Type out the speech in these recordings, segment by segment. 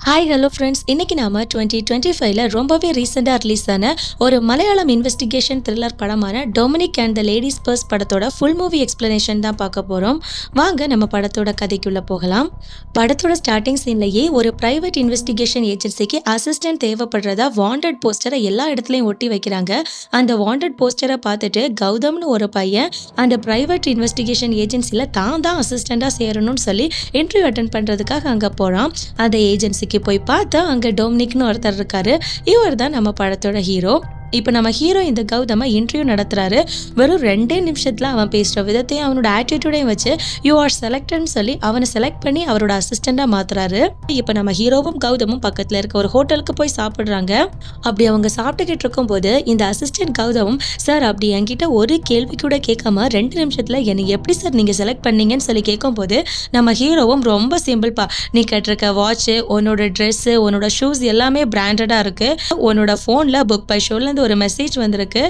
Hi hello friends, இன்னைக்கு நாம 2025ல ரொம்பவே ரீசெண்டாக ரிலீஸ் ஆன ஒரு மலையாளம் இன்வெஸ்டிகேஷன் த்ரில்லர் படமான Dominic and the ladies purse படத்தோட ஃபுல் மூவி எக்ஸ்பிளனேஷன் தான் பார்க்க போகிறோம். வாங்க நம்ம படத்தோட கதைக்குள்ளே போகலாம். படத்தோட ஸ்டார்டிங் சீன்லேயே ஒரு பிரைவேட் இன்வெஸ்டிகேஷன் ஏஜென்சிக்கு அசிஸ்டன்ட் தேவைப்படுறதா வாண்டட் போஸ்டரை எல்லா இடத்துலையும் ஒட்டி வைக்கிறாங்க. அந்த வாண்டட் போஸ்டரை பார்த்துட்டு கௌதம்னு ஒரு பையன் அந்த பிரைவேட் இன்வெஸ்டிகேஷன் ஏஜென்சியில் தான் அசிஸ்டண்டாக சேரணும்னு சொல்லி இன்டர்வியூ அட்டென்ட் பண்ணுறதுக்காக அங்கே போகிறான். அந்த ஏஜென்சிக்கு போய் பார்த்தா அங்க டொமினிக்னு ஒருத்தர் இருக்காரு. இவர் தான் நம்ம படத்தோட ஹீரோ. இப்போ நம்ம ஹீரோ இந்த கௌதம இன்டர்வியூ நடத்துறாரு. வெறும் 2 நிமிஷத்துல அவன் பேசுற விதத்தையும் அவனோட ஆட்டிடியூடையும் வச்சு யூ ஆர் செலக்டட்னு சொல்லி அவனை செலக்ட் பண்ணி அவரோட அசிஸ்டண்டா மாத்துறாரு. இப்போ நம்ம ஹீரோவும் கௌதமும் பக்கத்துல இருக்க ஒரு ஹோட்டலுக்கு போய் சாப்பிடுறாங்க. அப்படி அவங்க சாப்பிட்டுக்கிட்டு இருக்கும் போது இந்த அசிஸ்டன்ட் கௌதமும், சார் அப்படி என்கிட்ட ஒரு கேள்வி கூட கேட்காம 2 நிமிஷத்துல என்னை எப்படி சார் நீங்க செலக்ட் பண்ணீங்கன்னு சொல்லி கேட்கும் போது நம்ம ஹீரோவும் ரொம்ப சிம்பிள்பா, நீ கட்டிருக்க வாட்ச், உன்னோட ட்ரெஸ், உன்னோட ஷூஸ் எல்லாமே பிராண்டடா இருக்கு, உன்னோட போன்ல புக் பை ஷோல இருந்து ஒரு மெசேஜ் வந்திருக்கு,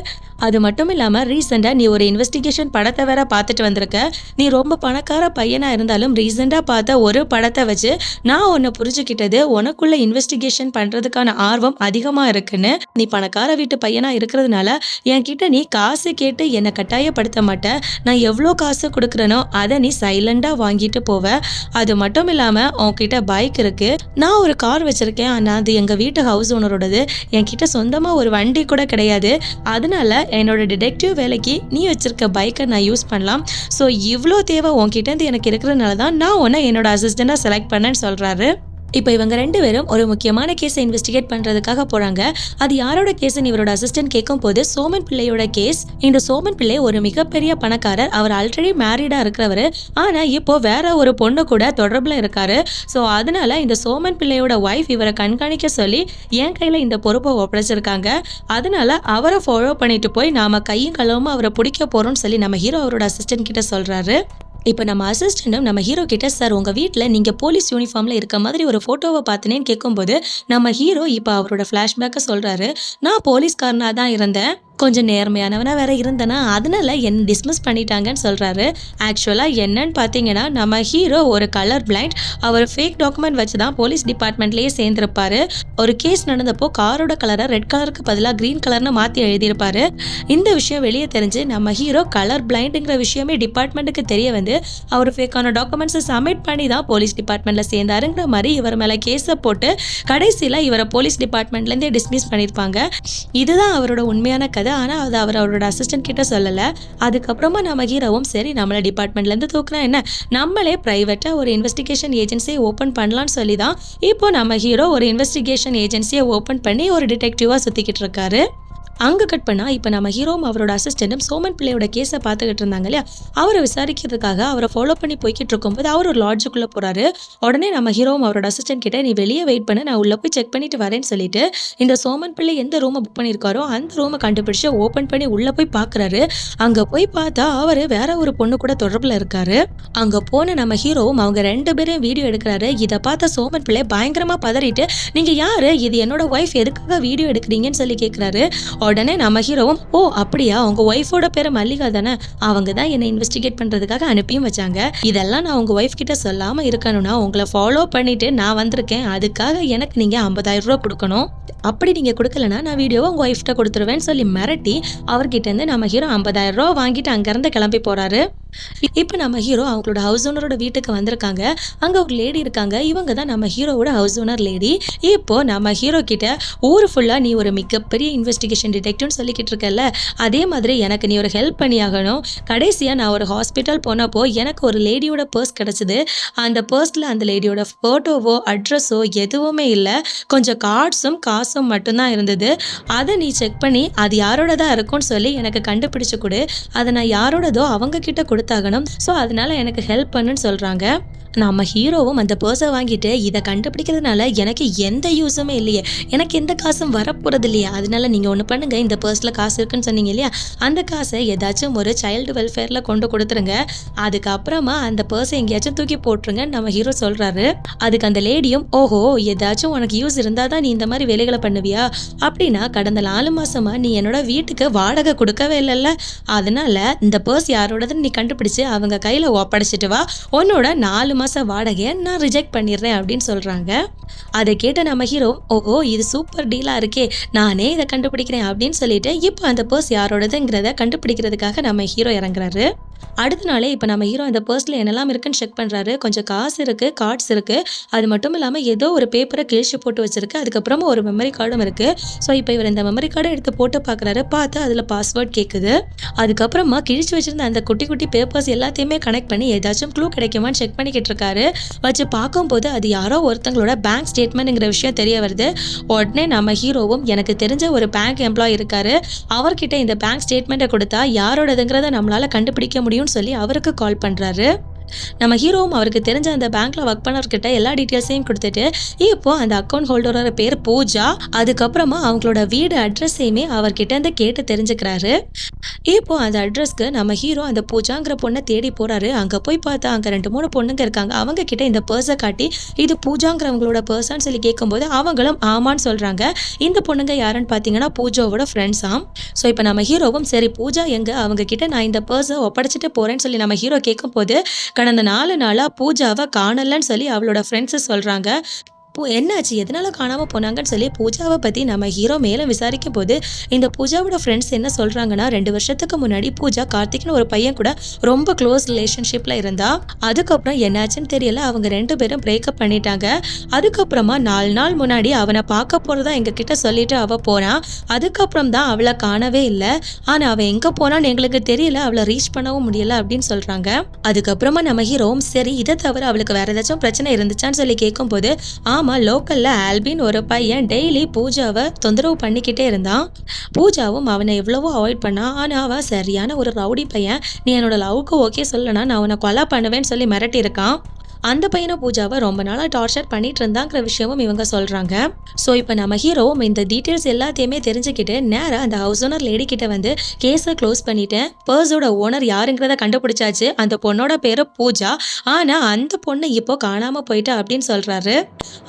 அது மட்டும் இல்லாம ரீசெண்டா நீ ஒரு இன்வெஸ்டிகேஷன் படத்தை வேற பார்த்துட்டு வந்திருக்க, நீ ரொம்ப பணக்கார பையனா இருந்தாலும் ரீசெண்டா பார்த்த ஒரு படத்தை வச்சு நான் உன்னை புரிஞ்சுக்கிட்டது உனக்குள்ள இன்வெஸ்டிகேஷன் பண்றதுக்கான ஆர்வம் அதிகமா இருக்குன்னு. நீ பணக்கார வீட்டு பையனா இருக்கிறதுனால என்கிட்ட நீ காசு கேட்டு என்னை கட்டாயப்படுத்த மாட்ட, நான் எவ்வளோ காசு கொடுக்குறேனோ அதை நீ சைலண்டா வாங்கிட்டு போவ. அது மட்டும் இல்லாம உன்கிட்ட பைக் இருக்கு, நான் ஒரு கார் வச்சிருக்கேன், ஆனா அது எங்க வீட்டு ஹவுஸ் ஓனரோடது, என்கிட்ட சொந்தமா ஒரு வண்டி கூட கிடையாது, அதனால என்னோட டிடெக்டிவ் வேலைக்கு நீ வச்சிருக்க பைக்கை நான் யூஸ் பண்ணலாம். ஸோ இவ்வளோ தேவை உன்கிட்ட எனக்கு இருக்கிறதுனால தான் நான் உன்னை என்னோட அசிஸ்டண்டாக செலக்ட் பண்ணேன்னு சொல்கிறாரு. இப்போ இவங்க 2 பேரும் ஒரு முக்கியமான கேஸை இன்வெஸ்டிகேட் பண்ணுறதுக்காக போகிறாங்க. அது யாரோட கேஸ்ன்னு இவரோட அசிஸ்டன்ட் கேட்கும் போது சோமன் பிள்ளையோட கேஸ். இந்த சோமன் பிள்ளை ஒரு மிகப்பெரிய பணக்காரர், அவர் ஆல்ரெடி மேரிடாக இருக்கிறவர், ஆனால் இப்போ வேற ஒரு பொண்ணு கூட தொடர்பில் இருக்காரு. ஸோ அதனால இந்த சோமன் பிள்ளையோட ஒய்ஃப் இவரை கண்காணிக்க சொல்லி என் கையில் இந்த பொறுப்பை ஒப்படைச்சிருக்காங்க. அதனால அவரை ஃபாலோ பண்ணிட்டு போய் நாம கையும் களவுமா அவரை பிடிக்க போகிறோம்னு சொல்லி நம்ம ஹீரோ அவரோட அசிஸ்டன்ட் கிட்ட சொல்கிறாரு. இப்போ நம்ம அசிஸ்டண்ட்டும் நம்ம ஹீரோ கிட்ட, சார் உங்கள் வீட்டில் நீங்கள் போலீஸ் யூனிஃபார்மில் இருக்க மாதிரி ஒரு ஃபோட்டோவை பார்த்துனேன்னு கேட்கும்போது நம்ம ஹீரோ இப்போ அவரோட ஃப்ளாஷ்பேக்கை சொல்கிறாரு. நான் போலீஸ்காரனாக தான் இருந்தேன், கொஞ்சம் நேர்மையானவனா வேற இருந்தனா, அதனால என்ன டிஸ்மிஸ் பண்ணிட்டாங்கன்னு சொல்றாரு. ஆக்சுவலா என்னன்னு பார்த்தீங்கன்னா நம்ம ஹீரோ ஒரு கலர் பிளைண்ட், அவர் ஃபேக் டாக்குமெண்ட் வச்சு தான் போலீஸ் டிபார்ட்மெண்ட்லயே சேர்ந்திருப்பாரு. ஒரு கேஸ் நடந்தப்போ காரோட கலரை ரெட் கலருக்கு பதிலாக கிரீன் கலர்னு மாற்றி எழுதியிருப்பாரு. இந்த விஷயம் வெளியே தெரிஞ்சு நம்ம ஹீரோ கலர் பிளைண்டுங்கிற விஷயமே டிபார்ட்மெண்ட்டுக்கு தெரிய வந்து அவர் ஃபேக்கான டாக்குமெண்ட்ஸை சப்மிட் பண்ணி தான் போலீஸ் டிபார்ட்மெண்ட்ல சேர்ந்தாருங்கிற மாதிரி இவர் மேலே கேஸை போட்டு கடைசியில் இவரை போலீஸ் டிபார்ட்மெண்ட்லேருந்தே டிஸ்மிஸ் பண்ணியிருப்பாங்க. இதுதான் அவரோட உண்மையான கதை. ஆனால் அது அவரோட அசிஸ்டன்ட் கிட்ட சொல்லலை. அதுக்கப்புறமா நம்ம ஹீரோவும் சரி நம்மளை டிபார்ட்மெண்ட்லேருந்து தூக்குனா என்ன, நம்மளே ப்ரைவேட்டாக ஒரு இன்வெஸ்டிகேஷன் ஏஜென்சியை ஓப்பன் பண்ணலான்னு சொல்லி தான் இப்போ நம்ம ஹீரோ ஒரு இன்வெஸ்டிகேஷன் ஏஜென்சியை ஓப்பன் பண்ணி ஒரு டிடெக்டிவாக சுற்றிக்கிட்டு இருக்காரு. அங்கே கட் பண்ணால் இப்போ நம்ம ஹீரோவும் அவரோட அசிஸ்டண்ட்டும் சோமன் பிள்ளையோட கேஸை பார்த்துக்கிட்டு இருந்தாங்க இல்லையா, அவரை விசாரிக்கிறதுக்காக அவரை ஃபாலோ பண்ணி போய்கிட்டு இருக்கும்போது அவர் ஒரு லாட்ஜுக்குள்ளே போகிறாரு. உடனே நம்ம ஹீரோவும் அவரோட அசிஸ்டன்ட் கிட்ட, நீ வெளியே வெயிட் பண்ணு, நான் உள்ளே போய் செக் பண்ணிட்டு வரேன்னு சொல்லிட்டு இந்த சோமன் பிள்ளை எந்த ரூமை புக் பண்ணியிருக்காரோ அந்த ரூமை கண்டுபிடிச்சு ஓப்பன் பண்ணி உள்ளே போய் பார்க்குறாரு. அங்கே போய் பார்த்தா அவர் வேற ஒரு பொண்ணு கூட தொடர்பில் இருக்காரு. அங்கே போன நம்ம ஹீரோவும் அவங்க 2 பேரும் வீடியோ எடுக்கிறாரு. இதை பார்த்த சோமன் பிள்ளை பயங்கரமாக பதறிட்டு, நீங்கள் யார், இது என்னோட ஒய்ஃப், எதுக்காக வீடியோ எடுக்கிறீங்கன்னு சொல்லி கேட்குறாரு. உடனே நம்ம ஹீரோவும், ஓ அப்படியா, உங்க ஒய்ஃபோட பேரை மல்லிகா தானே, அவங்க தான் என்னை இன்வெஸ்டிகேட் பண்றதுக்காக அனுப்பியும் வச்சாங்க, இதெல்லாம் நான் உங்க ஒய்ஃப் கிட்ட சொல்லாம இருக்கணும்னா உங்களை ஃபாலோ பண்ணிட்டு நான் வந்திருக்கேன், அதுக்காக எனக்கு நீங்க 50,000 ரூபா கொடுக்கணும், அப்படி நீங்க கொடுக்கலனா நான் வீடியோவை உங்க ஒய்ஃப்ட்ட கொடுத்துருவேன்னு சொல்லி மிரட்டி அவர்கிட்ட இருந்து நம்ம ஹீரோ 50,000 ரூபா வாங்கிட்டு அங்கிருந்து கிளம்பி போறாரு. இப்போ நம்ம ஹீரோ அவங்களோட ஹவுஸ் ஓனரோட வீட்டுக்கு வந்திருக்காங்க. அங்கே ஒரு லேடி இருக்காங்க, இவங்க தான் நம்ம ஹீரோவோட ஹவுஸ் ஓனர் லேடி. இப்போ நம்ம ஹீரோ கிட்ட ஊர் ஃபுல்லாக நீ ஒரு மிகப்பெரிய இன்வெஸ்டிகேஷன் டிடெக்டிவ்னு சொல்லிக்கிட்டு இருக்கல, அதே மாதிரி எனக்கு நீ ஒரு ஹெல்ப் பண்ணியாகணும். கடைசியாக நான் ஒரு ஹாஸ்பிட்டல் போனப்போ எனக்கு ஒரு லேடியோட பர்ஸ் கிடச்சிது. அந்த பர்ஸில் அந்த லேடியோட ஃபோட்டோவோ அட்ரஸோ எதுவுமே இல்லை, கொஞ்சம் கார்ட்ஸும் காசும் மட்டும்தான் இருந்தது. அதை நீ செக் பண்ணி அது யாரோடதா இருக்கும்னு சொல்லி எனக்கு கண்டுபிடிச்சு கொடு, அதை நான் யாரோடதோ அவங்க கிட்ட கொடுத்தாகணும், ஸோ அதனால எனக்கு ஹெல்ப் பண்ணுன்னு சொல்கிறாங்க. நம்ம ஹீரோவும் அந்த பர்ஸை வாங்கிட்டு, இதை கண்டுபிடிக்கிறதுனால எனக்கு எந்த யூஸுமே இல்லையே, எனக்கு எந்த காசும் வரப்போகிறது இல்லையா, அதனால நீங்கள் ஒன்று பண்ணுங்கள், இந்த பர்ஸில் காசு இருக்குன்னு சொன்னீங்க இல்லையா, அந்த காசை ஏதாச்சும் ஒரு சைல்டு வெல்ஃபேரில் கொண்டு கொடுத்துருங்க, அதுக்கப்புறமா அந்த பர்ஸை எங்கேயாச்சும் தூக்கி போட்டுருங்க நம்ம ஹீரோ சொல்கிறாரு. அதுக்கு அந்த லேடியும், ஓஹோ ஏதாச்சும் உனக்கு யூஸ் இருந்தால் தான் நீ இந்த மாதிரி வேலைகளை பண்ணுவியா, அப்படின்னா கடந்த 4 மாசமாக நீ என்னோட வீட்டுக்கு வாடகை கொடுக்கவே இல்லைல்ல, அதனால இந்த பர்ஸ் யாரோடதுன்னு நீ கண்டுபிடிச்சு அவங்க கையில் ஒப்படைச்சிட்டு வா, உன்னோட 4 மாத வாடகையை நான் ரிஜெக்ட் பண்ணிடுறேன் அப்படின்னு சொல்கிறாங்க. அதை கேட்ட நம்ம ஹீரோ, ஓஹோ இது சூப்பர் டீலாக இருக்கே, நானே இதை கண்டுபிடிக்கிறேன் அப்படின்னு சொல்லிட்டு இப்போ அந்த பர்ஸ் யாரோடதுங்கிறத கண்டுபிடிக்கிறதுக்காக நம்ம ஹீரோ இறங்குறாரு. அடுத்த நாளே இப்போ நம்ம ஹீரோ அந்த பர்ஸில் என்னெல்லாம் இருக்குன்னு செக் பண்ணுறாரு. கொஞ்சம் காசு இருக்குது, கார்ட்ஸ் இருக்குது, அது மட்டும் இல்லாமல் ஏதோ ஒரு பேப்பரை கிழிச்சு போட்டு வச்சிருக்கு, அதுக்கப்புறமா ஒரு மெமரி கார்டும் இருக்குது. ஸோ இப்போ இவர் இந்த மெமரி கார்டை எடுத்து போட்டு பார்க்குறாரு. பார்த்து அதில் பாஸ்வேர்ட் கேட்குது. அதுக்கப்புறமா கிழிச்சு வச்சிருந்த அந்த குட்டி குட்டி பேப்பர்ஸ் எல்லாத்தையுமே கனெக்ட் பண்ணி ஏதாச்சும் க்ளூ கிடைக்குமான்னு செக் பண்ணிக்கிட்டு இருக்காரு. வச்சு பார்க்கும்போது அது யாரோ ஒருத்தங்களோட பேங்க் ஸ்டேட்மெண்ட்ங்கிற விஷயம் தெரிய வருது. உடனே நம்ம ஹீரோவும் எனக்கு தெரிஞ்ச ஒரு பேங்க் எம்ப்ளாய் இருக்காரு, அவர்கிட்ட இந்த பேங்க் ஸ்டேட்மெண்ட்டை கொடுத்தா யாரோடதுங்கிறத நம்மளால கண்டுபிடிக்க முடியும்னு சொல்லி அவருக்கு கால் பண்றாரு. நம்ம ஹீரோவும் அவருக்கு தெரிஞ்ச அந்த பேங்க்ல ஒர்க் பண்ணவர்கிட்ட எல்லா டீட்டெயில்ஸையும் கொடுத்துட்டு இப்போ அந்த அக்கௌண்ட் ஹோல்டரோட பேர் பூஜா, அதுக்கப்புறமா அவங்களோட வீடு அட்ரஸையுமே அவர்கிட்ட இருந்து கேட்டு தெரிஞ்சுக்கிறாரு. இப்போ அந்த அட்ரஸ்க்கு நம்ம ஹீரோ அந்த பூஜாங்கிற பொண்ணை தேடி போறாரு. அங்க போய் பார்த்தா அங்க 2-3 பொண்ணுங்க இருக்காங்க. அவங்க கிட்ட இந்த பர்ஸை காட்டி இது பூஜாங்கிறவங்களோட பர்ஸான்னு சொல்லி கேட்கும்போது அவங்களும் ஆமான்னு சொல்றாங்க. இந்த பொண்ணுங்க யாருன்னு பார்த்தீங்கன்னா பூஜாவோட ஃப்ரெண்ட்ஸாம். ஸோ இப்போ நம்ம ஹீரோவும் சரி பூஜா எங்க, அவங்க கிட்ட நான் இந்த பர்ஸை ஒப்படைச்சிட்டு போறேன்னு சொல்லி நம்ம ஹீரோ கேட்கும்போது கடந்த 4 நாளாக பூஜாவை காணலன்னு சொல்லி அவளோட ஃப்ரெண்ட்ஸு சொல்கிறாங்க. என்னாச்சு, எதனால காணாமல் போனாங்கன்னு சொல்லி பூஜாவை பற்றி நம்ம ஹீரோ மேலே விசாரிக்கும் போது இந்த பூஜாவோட ஃப்ரெண்ட்ஸ் என்ன சொல்கிறாங்கன்னா 2 வருஷத்துக்கு முன்னாடி பூஜா கார்த்திக்னு ஒரு பையன் கூட ரொம்ப க்ளோஸ் ரிலேஷன்ஷிப்பில் இருந்தா. அதுக்கப்புறம் என்னாச்சுன்னு தெரியல, அவங்க 2 பேரும் பிரேக்கப் பண்ணிட்டாங்க. அதுக்கப்புறமா 4 நாள் முன்னாடி அவனை பார்க்க போகிறதா எங்ககிட்ட சொல்லிட்டு அவள் போனான். அதுக்கப்புறம் தான் அவளை காணவே இல்லை. ஆனால் அவள் எங்கே போனான்னு எங்களுக்கு தெரியல, அவளை ரீச் பண்ணவும் முடியல அப்படின்னு சொல்கிறாங்க. அதுக்கப்புறமா நம்ம ஹீரோவும் சரி இதை தவிர அவளுக்கு வேறு ஏதாச்சும் பிரச்சனை இருந்துச்சான்னு சொல்லி கேட்கும்போது லோக்கல்ல ஆல்பின் ஒரு பையன் டெய்லி பூஜாவை தொந்தரவு பண்ணிக்கிட்டே இருந்தான். பூஜாவும் அவனை எவ்வளவோ அவாய்ட் பண்ணா. ஆனா அவன் சரியான ஒரு ரவுடி பையன், நீ என்னோட லவ்க்கு ஓகே சொல்லனா நான் அவனை கொலை பண்ணுவேன்னு சொல்லி மிரட்டி இருக்கான். அந்த பையனை பூஜாவை ரொம்ப நாளாக டார்ச்சர் பண்ணிட்டு இருந்தாங்கிற விஷயமும் இவங்க சொல்கிறாங்க. ஸோ இப்போ நம்ம ஹீரோ இந்த டீட்டெயில்ஸ் எல்லாத்தையுமே தெரிஞ்சுக்கிட்டு நேராக அந்த ஹவுஸ் ஓனர் லேடி கிட்ட வந்து கேஸை க்ளோஸ் பண்ணிட்டேன், பர்ஸோட ஓனர் யாருங்கிறத கண்டுபிடிச்சாச்சு, அந்த பொண்ணோட பேர் பூஜா, ஆனால் அந்த பொண்ணு இப்போ காணாமல் போயிட்டா அப்படின்னு சொல்கிறாரு.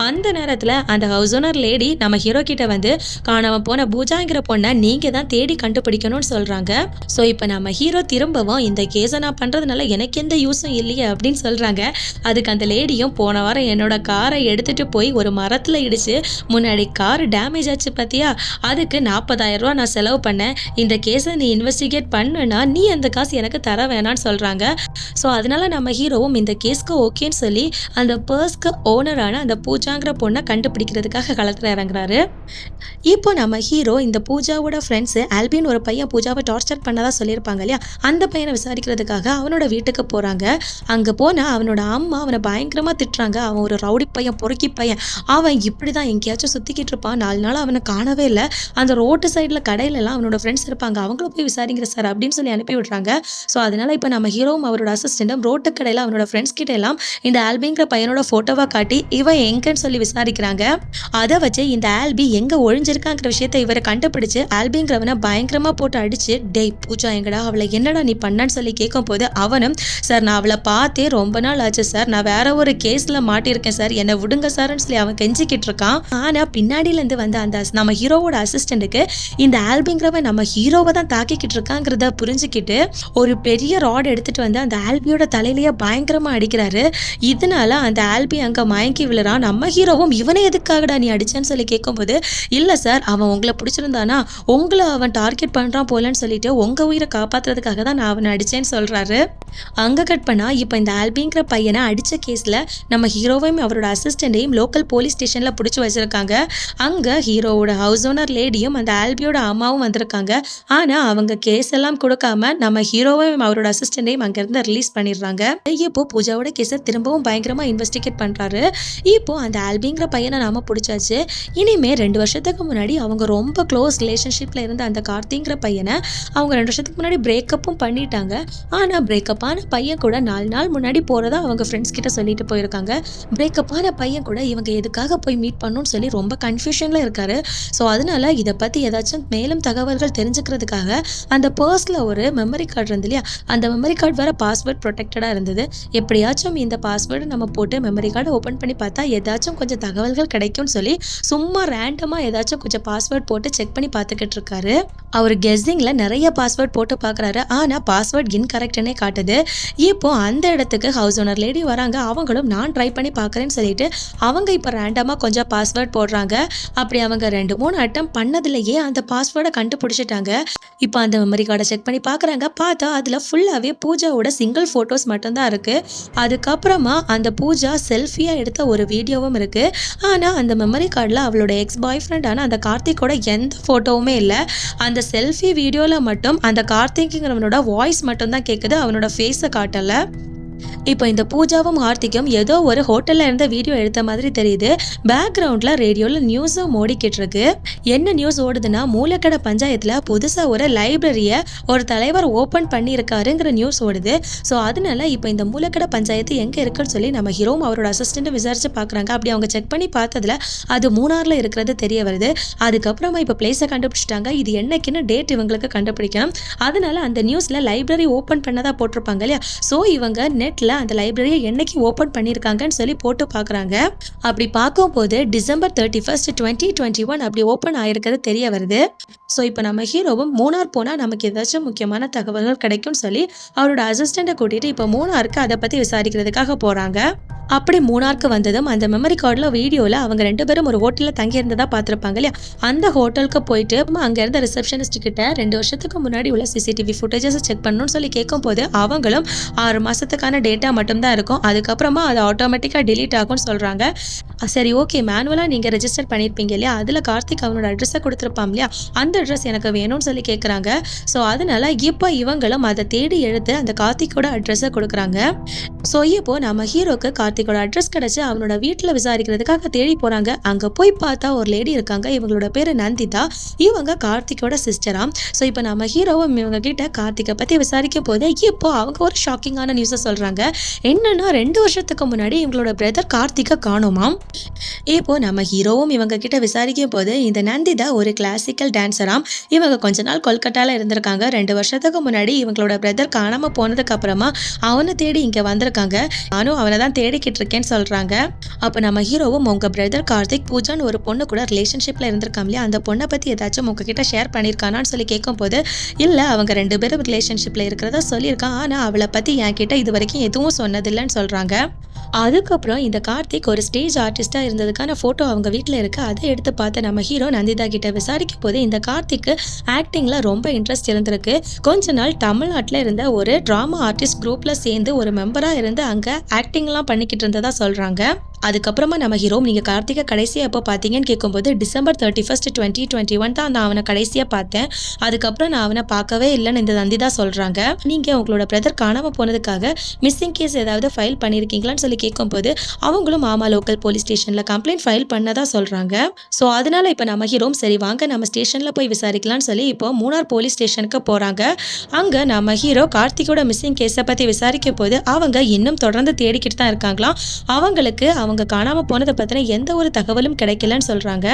அந்த நேரத்தில் அந்த ஹவுஸ் ஓனர் லேடி நம்ம ஹீரோ கிட்ட வந்து காணாமல் போன பூஜாங்கிற பொண்ணை நீங்கள் தான் தேடி கண்டுபிடிக்கணும்னு சொல்கிறாங்க. ஸோ இப்போ நம்ம ஹீரோ திரும்பவும் இந்த கேஸை நான் பண்ணுறதுனால எனக்கு எந்த யூஸும் இல்லையே அப்படின்னு சொல்கிறாங்க. அதுக்கு அந்த லேடியும் போன வாரம் என்னோட காரை எடுத்துட்டு போய் ஒரு மரத்தில் இடிச்சு முன்னாடி கார் டேமேஜ் ஆச்சு பார்த்தியா, அதுக்கு 40,000 ரூபா நான் செலவு பண்ணேன், இந்த கேஸை நீ இன்வெஸ்டிகேட் பண்ணுனா நீ அந்த காசு எனக்கு தர வேணான்னு சொல்கிறாங்க. ஸோ அதனால நம்ம ஹீரோவும் இந்த கேஸ்க்கு ஓகேன்னு சொல்லி அந்த பர்ஸ்க்கு ஓனரான அந்த பூஜாங்கிற பொண்ணை கண்டுபிடிக்கிறதுக்காக களத்தில் இறங்குறாரு. இப்போ நம்ம ஹீரோ இந்த பூஜாவோட ஃப்ரெண்ட்ஸு ஆல்பின் ஒரு பையன் பூஜாவை டார்ச்சர் பண்ணதா சொல்லியிருப்பாங்க இல்லையா, அந்த பையனை விசாரிக்கிறதுக்காக அவனோட வீட்டுக்கு போகிறாங்க. அங்கே போனால் அவனோட அம்மா அவனை பயங்கரமாக திட்டுறாங்க. அவன் ஒரு ரவுடி பையன், பொறுக்கி பையன், அவன் இப்படி தான் எங்கேயாச்சும் சுற்றிக்கிட்டு இருப்பான், 4 நாள் அவனை காணவே இல்லை, அந்த ரோட்டு சைடில் கடையிலலாம் அவனோட ஃப்ரெண்ட்ஸ் இருப்பாங்க, அவங்கள போய் விசாரிக்கிற சார் அப்படின்னு சொல்லி அனுப்பி விட்றாங்க. ஸோ அதனால் இப்போ நம்ம ஹீரோவும் அவரோட அசிஸ்டண்ட்டும் ரோட்டு கடையில் அவனோட ஃப்ரெண்ட்ஸ் கிட்ட எல்லாம் இந்த ஆல்பிங்கிற பையனோட ஃபோட்டோவை காட்டி இவன் எங்கன்னு சொல்லி விசாரிக்கிறாங்க. அதை வச்சு இந்த ஆல்பி எங்கே ஒழிஞ்சிருக்காங்கிற விஷயத்தை இவரை கண்டுபிடிச்சு ஆல்பிங்கிறவனை பயங்கரமாக போட்டு அடிச்சு, டேய் பூஜா எங்கடா, அவளை என்னடா நீ பண்ணான்னு சொல்லி கேட்கும் போது அவனும் சார் நான் அவளை பார்த்தே ரொம்ப நாள் ஆச்சு சார், நான் வேற ஒரு கேஸில் மாட்டியிருக்கேன் சார், என்னை விடுங்க சார்ன்னு சொல்லி அவன் கெஞ்சிக்கிட்டு இருக்கான். ஆனால் பின்னாடியிலேருந்து வந்து அந்த நம்ம ஹீரோவோட அசிஸ்டண்ட்டுக்கு இந்த ஆல்பிங்கிறவன் நம்ம ஹீரோவை தான் தாக்கிக்கிட்டு இருக்காங்கிறத புரிஞ்சுக்கிட்டு ஒரு பெரிய ராட் எடுத்துட்டு வந்து அந்த ஆல்பியோட தலையிலேயே பயங்கரமாக அடிக்கிறாரு. இதனால அந்த ஆல்பி அங்கே மயங்கி விழுறான். நம்ம ஹீரோவும் இவனை எதுக்காகடா நீ அடிச்சேன்னு சொல்லி கேட்கும்போது இல்லை சார் அவன் உங்களை பிடிச்சிருந்தானா உங்களை அவன் டார்கெட் பண்ணுறான் போலன்னு சொல்லிட்டு உங்கள் உயிரை காப்பாற்றுறதுக்காக தான் நான் அவனை அடித்தேன்னு சொல்கிறாரு. அங்கே கட் பண்ணால் இப்போ இந்த ஆல்பிங்கிற பையனை அடித்த கேஸில் நம்ம ஹீரோவையும் அவரோட அசிஸ்டண்ட்டையும் லோக்கல் போலீஸ் ஸ்டேஷனில் பிடிச்சி வச்சுருக்காங்க. அங்கே ஹீரோவோட ஹவுஸ் ஓனர் லேடியும் அந்த ஆல்பியோட அம்மாவும் வந்திருக்காங்க. ஆனால் அவங்க கேஸ் எல்லாம் கொடுக்காம நம்ம ஹீரோவையும் அவரோட அசிஸ்டண்ட்டையும் அங்கேருந்து ரிலீஸ் பண்ணிடுறாங்க. இப்போ பூஜாவோட கேஸை திரும்பவும் பயங்கரமாக இன்வெஸ்டிகேட் பண்ணுறாரு. இப்போ அந்த ஆல்பிங்கிற பையனை நாம பிடிச்சாச்சு. இனிமே 2 வருஷத்துக்கு முன்னாடி அவங்க ரொம்ப க்ளோஸ் ரிலேஷன்ஷிப்பில் இருந்த அந்த கார்த்திங்கிற பையனை அவங்க 2 வருஷத்துக்கு முன்னாடி பிரேக்கப்பும் பண்ணிட்டாங்க. ஆனால் பிரேக்கப்பான பையன் கூட 4 நாள் முன்னாடி போகிறதா அவங்க ஃப்ரெண்ட்ஸ் கிட்ட சொல்லிட்டு போயிருக்காங்க. பிரேக்கப்பான பையன் கூட இவங்க எதுக்காக போய் மீட் பண்ணணும்னு சொல்லி ரொம்ப கன்ஃபியூஷனில் இருக்காரு. ஸோ அதனால இதை பற்றி ஏதாச்சும் மேலும் தகவல்கள் தெரிஞ்சுக்கிறதுக்காக அந்த பர்ஸில் ஒரு மெமரி கார்டு இருந்து இல்லையா, அந்த மெமரி கார்டு வேறு பாஸ்வேர்ட் ப்ரொடெக்டடாக இருந்தது. எப்படியாச்சும் இந்த பாஸ்வேர்டு நம்ம போட்டு மெமரி கார்டை ஓப்பன் பண்ணி பார்த்தா ஏதாச்சும் கொஞ்சம் தகவல்கள் கிடைக்கும்னு சொல்லி சும்மா ரேண்டமாக ஏதாச்சும் கொஞ்சம் பாஸ்வேர்ட் போட்டு செக் பண்ணி பார்த்துக்கிட்டு இருக்காரு. அவர் கெஸ்ஸிங்கில் நிறைய பாஸ்வேர்ட் போட்டு பார்க்குறாரு. ஆனால் பாஸ்வேர்ட் இன்கரெக்ட்னே காட்டுது. இப்போ அந்த இடத்துக்கு ஹவுஸ் ஓனர் லேடி வராங்க. வராங்க. அவங்களும் நான் ட்ரை பண்ணி பார்க்குறேன்னு சொல்லிட்டு அவங்க இப்போ ரேண்டமாக கொஞ்சம் பாஸ்வேர்ட் போடுறாங்க. அப்படி அவங்க 2-3 அட்டம் பண்ணதுலேயே அந்த பாஸ்வேர்டை கண்டுபிடிச்சிட்டாங்க. இப்போ அந்த மெமரி கார்டை செக் பண்ணி பார்க்குறாங்க. பார்த்தா அதில் ஃபுல்லாகவே பூஜாவோட சிங்கிள் ஃபோட்டோஸ் மட்டும்தான் இருக்குது. அதுக்கப்புறமா அந்த பூஜா செல்ஃபியாக எடுத்த ஒரு வீடியோவும் இருக்குது. ஆனால் அந்த மெமரி கார்டில் அவளோட எக்ஸ் பாய் ஃப்ரெண்டான அந்த கார்த்திக்கோட எந்த ஃபோட்டோவுமே இல்லை. அந்த செல்ஃபி வீடியோவில் மட்டும் அந்த கார்த்திக்ங்கிறவனோட வாய்ஸ் மட்டும்தான் கேட்குது, அவனோட ஃபேஸை காட்டலை. இப்போ இந்த பூஜாவும் கார்த்திக்கும் ஏதோ ஒரு ஹோட்டலில் இருந்த வீடியோ எடுத்த மாதிரி தெரியுது. பேக்ரவுண்டில் ரேடியோவில் நியூஸும் ஓடிக்கிட்டு இருக்கு. என்ன நியூஸ் ஓடுதுன்னா, மூலக்கடை பஞ்சாயத்தில் புதுசாக ஒரு லைப்ரரியை ஒரு தலைவர் ஓப்பன் பண்ணியிருக்காருங்கிற நியூஸ் ஓடுது. ஸோ அதனால இப்போ இந்த மூலக்கடை பஞ்சாயத்து எங்கே இருக்குன்னு சொல்லி நம்ம ஹீரோவும் அவரோட அசிஸ்டண்ட்டை விசாரிச்சு பார்க்குறாங்க. அப்படி அவங்க செக் பண்ணி பார்த்ததுல அது மூணாரில் இருக்கிறது தெரிய வருது. அதுக்கப்புறமா இப்போ பிளேஸை கண்டுபிடிச்சிட்டாங்க. இது என்னைக்குன்னு டேட் இவங்களுக்கு கண்டுபிடிக்கணும். அதனால அந்த நியூஸில் லைப்ரரி ஓப்பன் பண்ணதாக போட்டிருப்பாங்க இல்லையா. ஸோ இவங்க நெட்டில் அந்த லைப்ரரியை என்னைக்கு ஓப்பன் பண்ணியிருக்காங்கன்னு சொல்லி போட்டு பார்க்குறாங்க. அப்படி பார்க்கும்போது December 31, 2021 அப்படி ஓப்பன் ஆயிருக்கிறது தெரிய வருது. ஸோ இப்போ நம்ம ஹீரோவும் மூணார் போனால் நமக்கு ஏதாச்சும் முக்கியமான தகவல்கள் கிடைக்கும்னு சொல்லி அவரோட அசிஸ்டண்ட்டை கூட்டிகிட்டு இப்போ மூணாருக்கு அதை பற்றி விசாரிக்கிறதுக்காக போகிறாங்க. அப்படி மூணாருக்கு வந்ததும் அந்த மெமரி கார்டில் வீடியோவில் அவங்க 2 பேரும் ஒரு ஹோட்டலில் தங்கியிருந்ததாக பார்த்துருப்பாங்க இல்லையா. அந்த ஹோட்டலுக்கு போயிட்டு அங்கே இருந்த ரிசப்ஷனிஸ்ட் கிட்ட 2 வருஷத்துக்கு முன்னாடி உள்ள CCTV ஃபுட்டேஜஸை செக் பண்ணணும்னு சொல்லி கேட்கும்போது அவங்களும் 6 மாதத்துக்கான டேட்டா மட்டும்தான் இருக்கும், அதுக்கப்புறமா அது ஆட்டோமேட்டிக்காக டிலீட் ஆகும்னு சொல்கிறாங்க. சரி ஓகே, மேனுவலாக நீங்கள் ரெஜிஸ்டர் பண்ணியிருப்பீங்க இல்லையா, அதில் கார்த்திக் அவனோட அட்ரஸை கொடுத்துருப்பான் இல்லையா, அந்த அட்ரஸ் எனக்கு வேணும்னு சொல்லி கேட்குறாங்க. ஸோ அதனால இப்போ இவங்களும் அதை தேடி எடுத்து அந்த கார்த்திக்கோட அட்ரஸை கொடுக்குறாங்க. ஸோ இப்போ நம்ம ஹீரோக்கு கார்த்திக்கோட அட்ரஸ் கிடச்சி அவனோட வீட்டில் விசாரிக்கிறதுக்காக தேடி போகிறாங்க. அங்கே போய் பார்த்தா ஒரு லேடி இருக்காங்க. இவங்களோட பேர் நந்திதா. இவங்க கார்த்திக்கோட சிஸ்டராம். ஸோ இப்போ நம்ம ஹீரோவும் இவங்க கிட்ட கார்த்திகை பற்றி விசாரிக்கும் போது இப்போ அவங்க ஒரு ஷாக்கிங்கான நியூஸை சொல்கிறாங்க. என்னன்னா 2 வருஷத்துக்கு முன்னாடி இவங்களோட பிரதர் கார்த்திகை காணுமாம். இப்போ நம்ம ஹீரோவும் இவங்க கிட்ட விசாரிக்கும் போது இந்த நந்திதா ஒரு கிளாசிக்கல் டான்ஸராம். இவங்க கொஞ்ச நாள் கொல்கட்டாவில் இருந்திருக்காங்க. 2 வருஷத்துக்கு முன்னாடி இவங்களோட பிரதர் காணாமல் போனதுக்கு அப்புறமா அவனை தேடி இங்கே வந்திருக்காங்க. நானும் அவனை தான் தேடிக்கிட்டு இருக்கேன்னு சொல்கிறாங்க. அப்போ நம்ம ஹீரோவும் உங்கள் பிரதர் கார்த்திக் பூஜான்னு ஒரு பொண்ணு கூட ரிலேஷன்ஷிப்பில் இருந்திருக்காங்க இல்லையா, அந்த பொண்ணை பற்றி ஏதாச்சும் உங்ககிட்ட ஷேர் பண்ணியிருக்கானான்னு சொல்லி கேட்கும்போது இல்லை, அவங்க 2 பேரும் ரிலேஷன்ஷிப்பில் இருக்கிறதா சொல்லியிருக்கான், ஆனால் அவளை பற்றி என்கிட்ட இது வரைக்கும் எதுவும் சொன்னதில்லைன்னு சொல்கிறாங்க. அதுக்கப்புறம் இந்த கார்த்திக் ஒரு ஸ்டேஜ் ஆர்டிஸ்டாக இருந்ததுக்கான ஃபோட்டோ அவங்க வீட்டில் இருக்குது. அதை எடுத்து பார்த்து நம்ம ஹீரோ நந்திதா கிட்ட விசாரிக்கும் போது இந்த கார்த்திக்கு ஆக்டிங்கில் ரொம்ப இன்ட்ரெஸ்ட் இருந்திருக்கு. கொஞ்ச நாள் தமிழ்நாட்டில் இருந்த ஒரு ட்ராமா ஆர்டிஸ்ட் குரூப்பில் சேர்ந்து ஒரு மெம்பராக இருந்து அங்கே ஆக்டிங்லாம் பண்ணிக்கிட்டு இருந்ததா சொல்கிறாங்க. அதுக்கப்புறமா நம்ம ஹீரோ நீங்கள் கார்த்திகை கடைசியாக எப்போ பார்த்தீங்கன்னு கேட்கும்போது December 31, 2021 தான் நான் அவனை கடைசியாக பார்த்தேன். அதுக்கப்புறம் நான் அவனை பார்க்கவே இல்லைன்னு இந்த நந்திதா சொல்கிறாங்க. நீங்கள் உங்களோட பிரதர் காணாமல் போனதுக்காக மிஸ்ஸிங் கேஸ் ஏதாவது ஃபைல் பண்ணியிருக்கீங்களான்னு சொல்லி கேட்கும்போது அவங்களும் ஆமா லோக்கல் போலீஸ் ஸ்டேஷனில் கம்ப்ளைண்ட் ஃபைல் பண்ணதாக சொல்கிறாங்க. ஸோ அதனால இப்போ நம்ம ஹீரோ சரி வாங்க நம்ம ஸ்டேஷனில் போய் விசாரிக்கலாம்னு சொல்லி இப்போ மூணார் போலீஸ் ஸ்டேஷனுக்கு போகிறாங்க. அங்கே நம்ம ஹீரோ கார்த்திகோட மிஸ்ஸிங் கேஸை பற்றி விசாரிக்கும் போது அவங்க இன்னும் தொடர்ந்து தேடிக்கிட்டு தான் இருக்காங்களாம். அவங்களுக்கு அவங்க காணாமல் போனதை பற்றின எந்த ஒரு தகவலும் கிடைக்கலன்னு சொல்கிறாங்க.